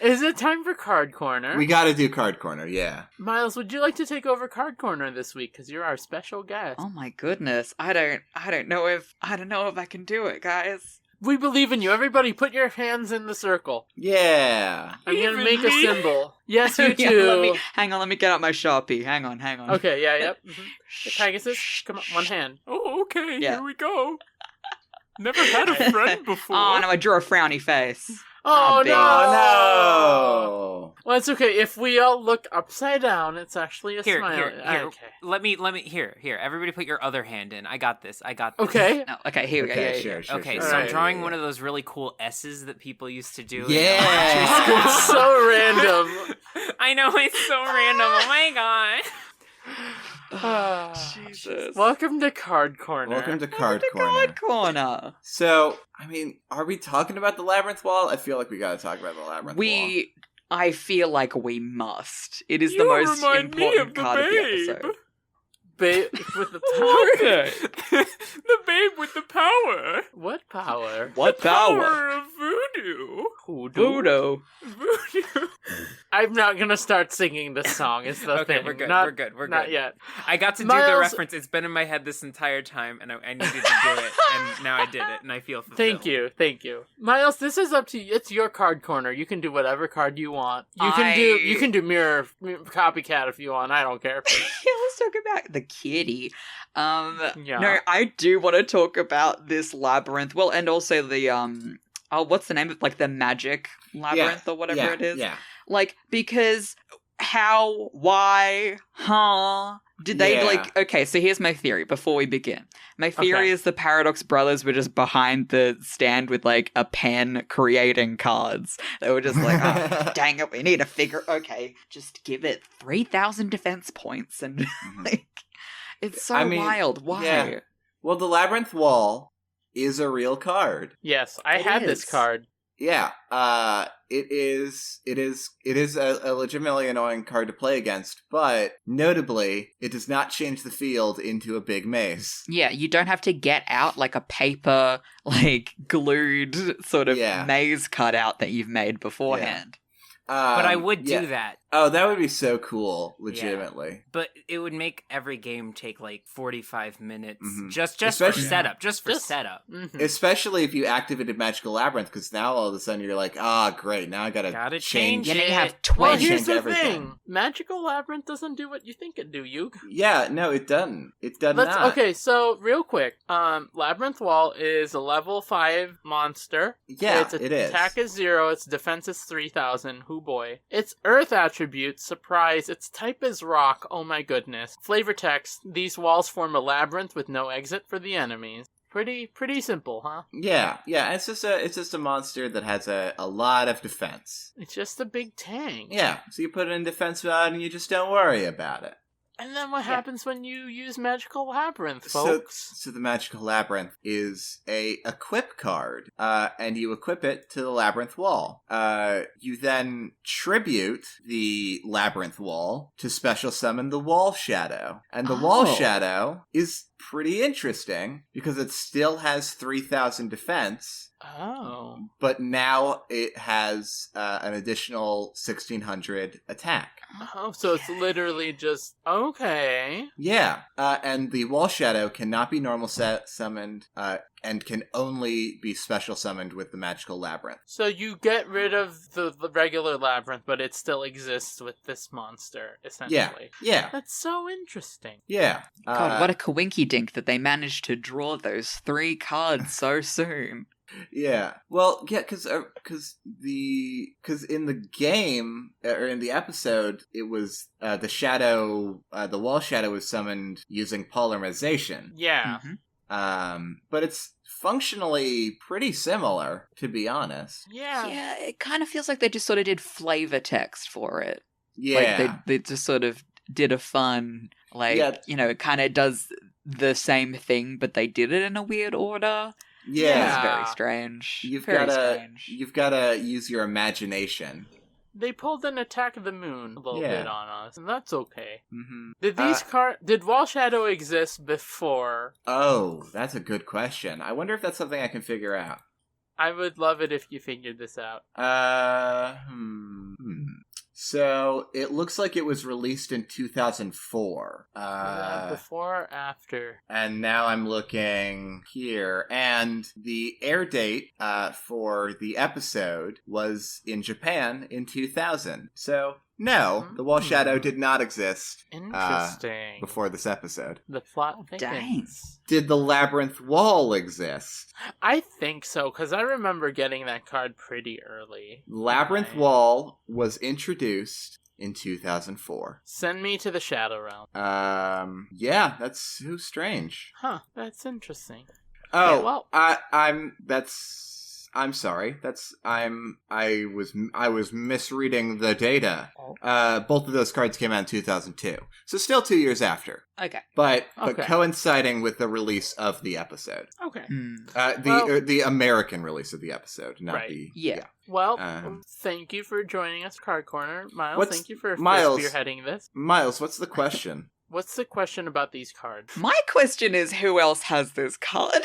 Is it time for Card Corner? We gotta do Card Corner, yeah. Miles, would you like to take over Card Corner this week? Because you're our special guest. Oh my goodness, I don't know if I can do it, guys. We believe in you. Everybody put your hands in the circle. Yeah. I'm going to Even make a me? symbol. Yes, you Yeah, too. hang on, let me get out my Sharpie. Hang on. Okay, yeah, yep. Pegasus, come on, one hand. Oh, okay, Yeah. here we go. Never had a friend before. Oh no, I drew a frowny face. Oh, big. no! Oh, no! Well, it's okay. If we all look upside down, it's actually a Here, smile. here. Okay. Let me, here. Everybody put your other hand in. I got this. Okay. No, okay, here we go. Okay, Yeah, sure. Okay, sure. so I'm Alright. drawing one of those really cool S's that people used to do. in Yeah. elementary school. It's so random. I know, it's so random. Oh my god. Jesus. Welcome to Card Corner. Welcome to Card The Corner. card corner. So, I mean, are we talking about the Labyrinth Wall? I feel like we gotta talk about the Labyrinth Wall. I feel like we must. It is the most important card of the episode. Babe with the power. Okay. The babe with the power. What power? What power? Of voodoo. Voodoo. Voodoo. I'm not gonna start singing this song. Is the Okay, thing. we're good. Not, We're good. We're Not good. yet. I got to do Miles- the reference. It's been in my head this entire time, and I needed to do it, and now I did it, and I feel fulfilled. Thank you, Miles. This is up to you. It's your card corner. You can do whatever card you want. You can do mirror copycat if you want. I don't care. Yeah, let's talk about the kitty. Yeah. No, I do want to talk about this labyrinth. Well, and also the what's the name of like the magic labyrinth or whatever it is? Yeah. Like, because how, why, did they, Yeah. like, okay, so here's my theory before we begin. My theory Okay. is the Paradox Brothers were just behind the stand with, like, a pen creating cards. They were just like, oh, dang it, we need to figure, okay, just give it 3,000 defense points, and, like, it's so I mean, wild. Why? yeah. Well, the Labyrinth Wall is a real card. Yes, I It had is. this card. Yeah, it is a legitimately annoying card to play against, but notably, it does not change the field into a big maze. Yeah, you don't have to get out like a paper, like glued sort of Yeah. maze cutout that you've made beforehand. But I would yeah. do that. Oh, that would be so cool, legitimately. But it would make every game take like 45 minutes Mhm. just for Especially- setup. Just for Just- setup. Mhm. Especially if you activated Magical Labyrinth, because now all of a sudden you're like, great, now I gotta Gotta change. change Yeah, now you it. have Well, 20. change here's the everything. thing. Magical Labyrinth doesn't do what you think it do, Yug. Yeah, no, it doesn't. It does not. Okay, so real quick, Labyrinth Wall is a level 5 monster. Yeah, its it is. attack is 0, its defense is 3,000, hoo boy. Its earth attribute, surprise, its type is rock, oh my goodness. Flavor text, these walls form a labyrinth with no exit for the enemies. Pretty simple, huh? Yeah, it's just a monster that has a lot of defense. It's just a big tank. Yeah, so you put it in defense mode and you just don't worry about it. And then what Yeah. happens when you use Magical Labyrinth, folks? So the Magical Labyrinth is a equip card, and you equip it to the Labyrinth wall. You then tribute the Labyrinth wall to special summon the Wall Shadow. And the Wall Oh. Shadow is pretty interesting because it still has 3,000 defense, Oh. but now it has an additional 1,600 attack. Oh, so it's literally just, okay. Yeah, and the Wall Shadow cannot be normal summoned, and can only be special summoned with the Magical Labyrinth. So you get rid of the regular Labyrinth, but it still exists with this monster, essentially. Yeah, That's so interesting. yeah. God, what a coinky dink that they managed to draw those 3 cards so soon. Yeah. Well, yeah, because in the game or in the episode, it was the shadow, the Wall Shadow was summoned using polymerization. Yeah. Mhm. But it's functionally pretty similar, to be honest. Yeah. Yeah, it kind of feels like they just sort of did flavor text for it. Yeah. Like they just sort of did a fun, like, Yeah. it kind of does the same thing, but they did it in a weird order. Yeah. It's very strange. You've very gotta strange. you've gotta use your imagination. They pulled an Attack of the Moon a little Yeah. bit on us, and that's okay. Mm-hmm. Did Wall Shadow exist before? Oh, that's a good question. I wonder if that's something I can figure out. I would love it if you figured this out. So it looks like it was released in 2004. Before or after? And now I'm looking here, and the air date for the episode was in Japan in 2000. So no, the Wall Shadow did not exist Interesting. before this episode. The plot Dang. thickens. Did the Labyrinth Wall exist? I think so, because I remember getting that card pretty early. Labyrinth Right. Wall was introduced in 2004. Send me to the Shadow Realm. Yeah, that's so strange. Huh, that's interesting. Oh, Yeah, well- I'm sorry. I was misreading the data. Oh. Both of those cards came out in 2002. So still 2 years after. Okay. But Okay. coinciding with the release of the episode. Okay. The American release of the episode, not Right. the Yeah. Well, Um, thank you for joining us, Card Corner. Miles, What's- thank you for Miles- spearheading this. Miles, what's the question? What's the question about these cards? My question is, who else has this card?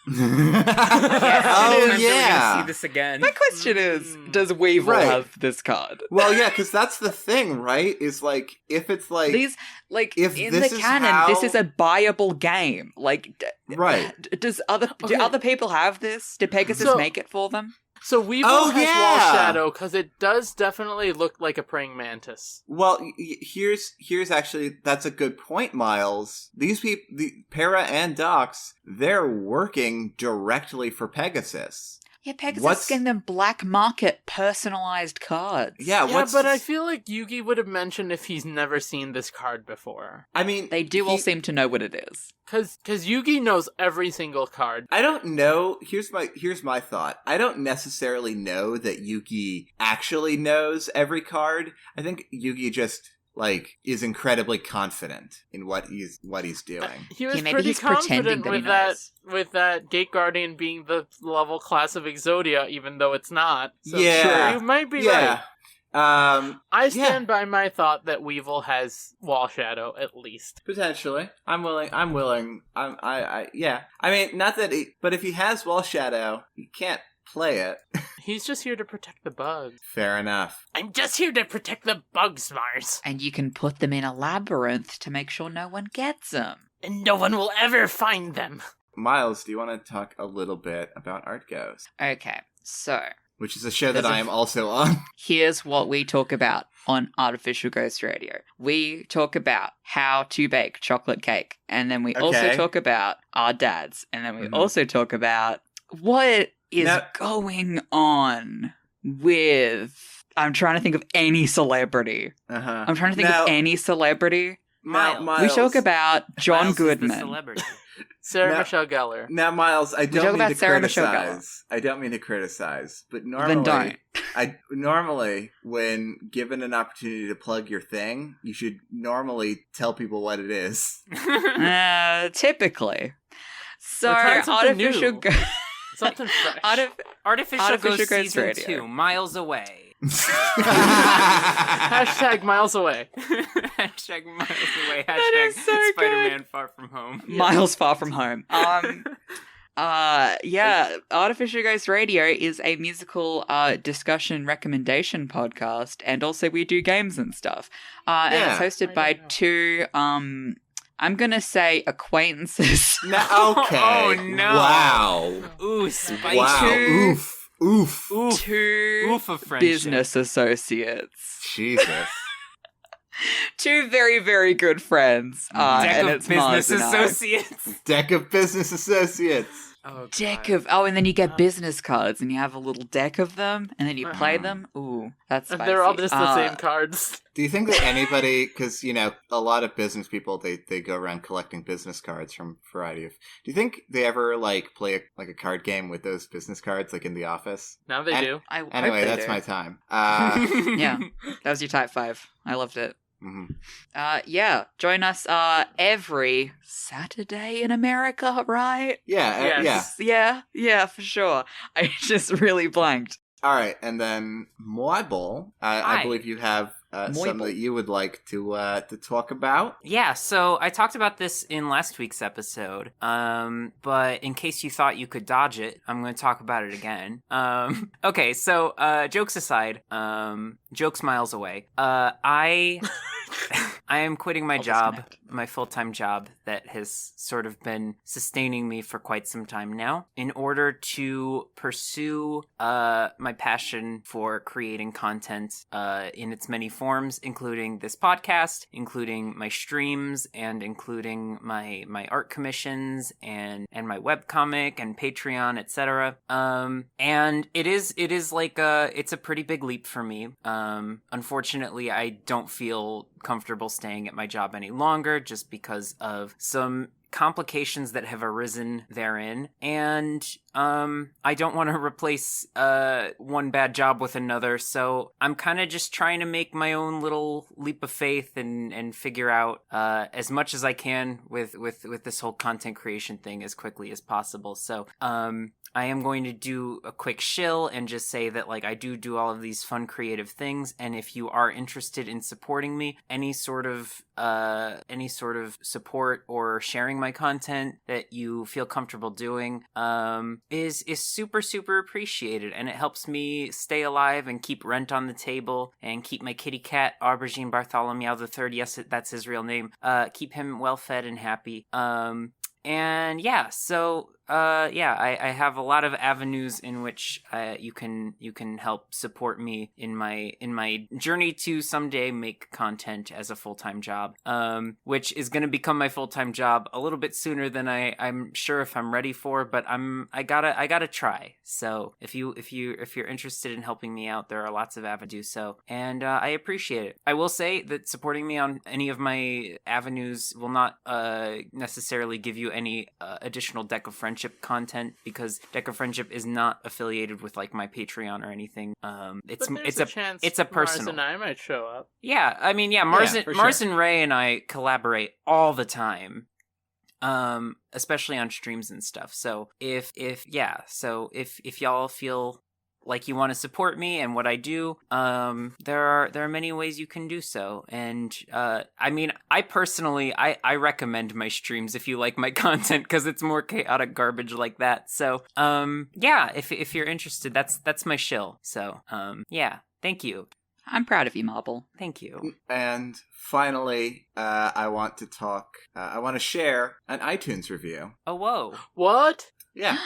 Yes, Oh, anytime that we're yeah. gonna see this again. My question is, does Weevil Right. have this card? Well, yeah, because that's the thing, right? Is like, if it's like... These, like, if in this the is canon, this how- is a buyable game. Like, Right. do Okay. other people have this? Did Pegasus So- make it for them? So Weevil Oh, has yeah! Wall Shadow because it does definitely look like a praying mantis. Well, here's actually, that's a good point, Miles. These people, the Para and Docs, they're working directly for Pegasus. Yeah, Pegasus What's- is getting them black market personalized cards. Yeah, Yeah, but I feel like Yugi would have mentioned if he's never seen this card before. I mean, They do all seem to know what it is. Cause Yugi knows every single card. I don't know. Here's my thought. I don't necessarily know that Yugi actually knows every card. I think Yugi just is incredibly confident in what he's doing. He was Yeah, maybe pretty he's pretending confident that he with that Gate Guardian being the level class of Exodia, even though it's not. So Yeah. you might be Yeah. right. I stand by my thought that Weevil has Wall Shadow at least. Potentially. I'm willing. Yeah. I mean, not that but if he has Wall Shadow, he can't play it. He's just here to protect the bugs. Fair enough. I'm just here to protect the bugs, Mars. And you can put them in a labyrinth to make sure no one gets them. And no one will ever find them. Miles, do you want to talk a little bit about Art Goes? Okay, so Which is a show that There's I am also on. here's what we talk about on Artificial Ghost Radio. We talk about how to bake chocolate cake, and then we also Okay. talk about our dads, and then we Mhm. also talk about what is Now- going on with... I'm trying to think of any celebrity. Uh-huh. I'm trying to think Now- of any celebrity. Miles. We talk about John Miles is the Goodman. celebrity. Sarah No. Michelle Gellar. Now, Miles, I joke don't mean about to Sarah Michelle criticize. I don't mean to criticize, but Then normally, don't. normally when given an opportunity to plug your thing, you should normally tell people what it is. Typically. So, We're trying something artificial... new. Something fresh. Artificial Artificial Ghost Ghost Season Radio. 2, Miles Away. Hashtag miles away. Hashtag Miles Away. That Hashtag is so Spider-Man Far From Home. Miles far from home. Artificial Ghost Radio is a musical discussion recommendation podcast, and also we do games and stuff. And it's hosted by two I'm gonna say acquaintances. Okay. Oh, no. Wow. Ooh, spicy. Wow. Two- Oof. Two Oof of friendship. business associates. Jesus. Two very, very good friends. Deck and of it's Mars business and I. associates. Deck of business associates. Oh, Deck God. of and then you get business cards and you have a little deck of them and then you play them. Ooh, that's spicy. They're all just the same cards. Do you think that anybody, because, a lot of business people, they go around collecting business cards from a variety of... Do you think they ever, play a card game with those business cards, in the office? Now they do. I hope Anyway, they that's do. my time. Yeah, that was your type 5. I loved it. Mhm. Join us every Saturday in America, right? Yeah, Yes. Yeah, for sure. I just really blanked. All right, and then Moibel, I Hi. believe you have some Moibel. that you would like to talk about. Yeah, so I talked about this in last week's episode, but in case you thought you could dodge it, I'm going to talk about it again. Okay, so jokes aside, jokes miles away. I am quitting my Almost job, connect. my full-time job that has sort of been sustaining me for quite some time now, in order to pursue my passion for creating content in its many forms, including this podcast, including my streams, and including my art commissions and my webcomic and Patreon, etc. And it is it's a pretty big leap for me. Unfortunately, I don't feel comfortable staying at my job any longer just because of some complications that have arisen therein, and I don't want to replace one bad job with another, so I'm kind of just trying to make my own little leap of faith and figure out as much as I can with this whole content creation thing as quickly as possible. So I am going to do a quick shill and just say that I do all of these fun creative things, and if you are interested in supporting me, any sort of support or sharing my content that you feel comfortable doing is super, super appreciated, and it helps me stay alive and keep rent on the table and keep my kitty cat Aubergine Bartholomew III, yes, that's his real name, keep him well fed and happy. And yeah, so I have a lot of avenues in which you can help support me in my journey to someday make content as a full-time job, which is going to become my full-time job a little bit sooner than I'm sure if I'm ready for, but I gotta try. So if you're interested in helping me out, there are lots of avenues. So and I appreciate it. I will say that supporting me on any of my avenues will not necessarily give you any additional Deck of Friendship content, because Deck of Friendship is not affiliated with my Patreon or anything. It's a personal. Mars and I might show up. Yeah, I mean, Mars Yeah, for and Ray and I collaborate all the time, especially on streams and stuff. So if y'all feel like you want to support me and what I do, there are many ways you can do so. And I mean, I personally I recommend my streams if you like my content, because it's more chaotic garbage like that. So if you're interested, that's my shill. So thank you. I'm proud of you, Marble. Thank you. And finally, I want to share an iTunes review. Oh, whoa. What? Yeah.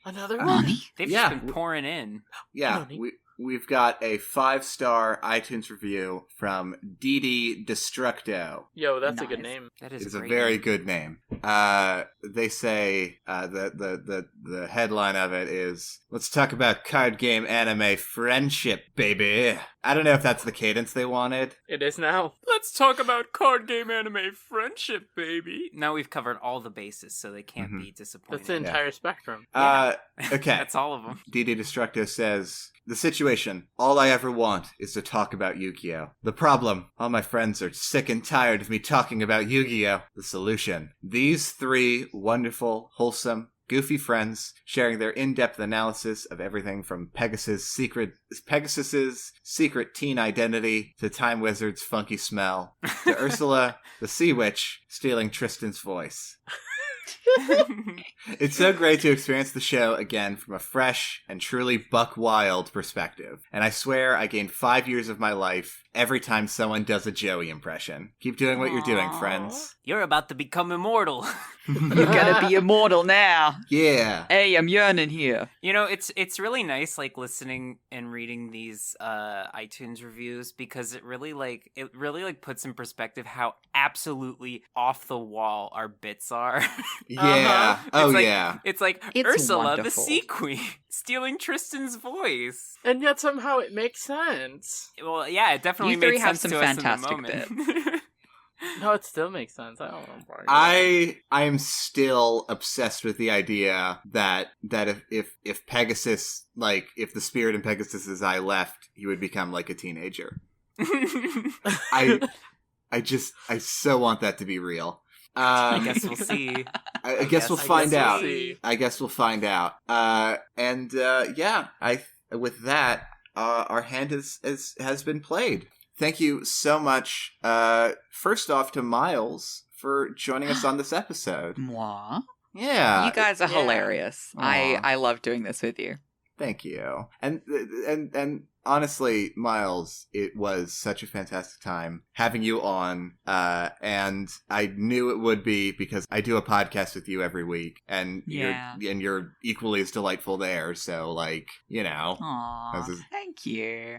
Another one? Money? They've Yeah. just been pouring in. Yeah, Money. we've got a 5-star iTunes review from Didi Destructo. Yo, that's a good Nice. name. That is It's a great. very good name. They say the headline of it is, "Let's talk about card game anime friendship, baby." I don't know if that's the cadence they wanted. It is now. Let's talk about card game anime friendship, baby. Now we've covered all the bases, so they can't be disappointed. That's the entire spectrum. Okay. That's all of them. DD Destructo says, the situation, all I ever want is to talk about Yu-Gi-Oh! The problem, all my friends are sick and tired of me talking about Yu-Gi-Oh! The solution, these 3 wonderful, wholesome, goofy friends sharing their in-depth analysis of everything from Pegasus's secret teen identity to Time Wizard's funky smell to Ursula, the Sea Witch, stealing Tristan's voice. It's so great to experience the show again from a fresh and truly buck wild perspective. And I swear I gained 5 years of my life every time someone does a Joey impression. Keep doing what you're doing, friends. You're about to become immortal. You're gonna be immortal now. Yeah. Hey, I'm yearning here. You know, it's really nice, like, listening and reading these iTunes reviews, because it really puts in perspective how absolutely off the wall our bits are. Yeah. Oh, it's yeah. It's like It's Ursula, wonderful. the Sea Queen, stealing Tristan's voice. And yet somehow it makes sense. Well, yeah, it definitely You three makes have sense some to us in the fantastic moment. No, it still makes sense. I don't know. I am still obsessed with the idea that if Pegasus, like, if the spirit in Pegasus's eye left, he would become like a teenager. I so want that to be real. I guess we'll see. I guess we'll find we'll out. see. I guess we'll find out. With that, our hand has been played. Thank you so much. First off, to Miles for joining us on this episode. Mwah. Yeah, You guys are yeah. hilarious. Aw. I love doing this with you. thank you. And honestly, Miles, it was such a fantastic time having you on. And I knew it would be because I do a podcast with you every week, and you're equally as delightful there. So, like, you know. Aww, thank you.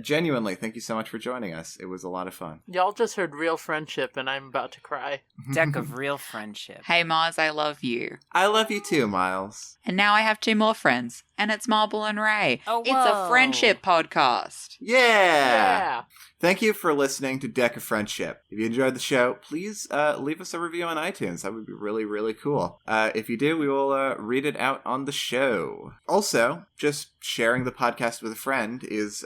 Genuinely, thank you so much for joining us. It was a lot of fun. Y'all just heard real friendship, and I'm about to cry. Deck of real friendship. Hey Mars, I love you. I love you too, Miles. And now I have 2 more friends, and it's Marble and Ray. Oh, It's a friendship podcast. Yeah. Thank you for listening to Deck of Friendship. If you enjoyed the show, please leave us a review on iTunes. That would be really, really cool. If you do, we will read it out on the show. Also, just sharing the podcast with a friend is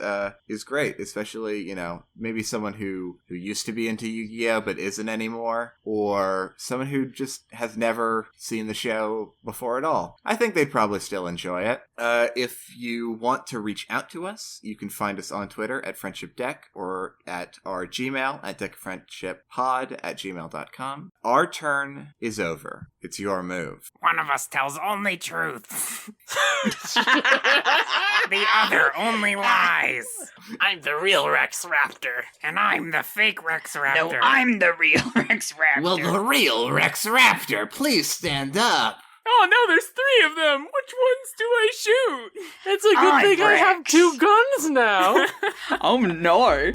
great, especially, you know, maybe someone who used to be into Yu-Gi-Oh! But isn't anymore, or someone who just has never seen the show before at all. I think they'd probably still enjoy it. If you want to reach out to us, you can find us on Twitter at Friendship Deck, or at our Gmail at deckfriendshippod@gmail.com. Our turn is over. It's your move. One of us tells only truth. The other only lies. I'm the real Rex Raptor. And I'm the fake Rex Raptor. No, I'm the real Rex Raptor. Will the real Rex Raptor please stand up? Oh no, there's 3 of them. Which ones do I shoot? It's a good I'm thing I have Rex. 2 guns now. Oh no.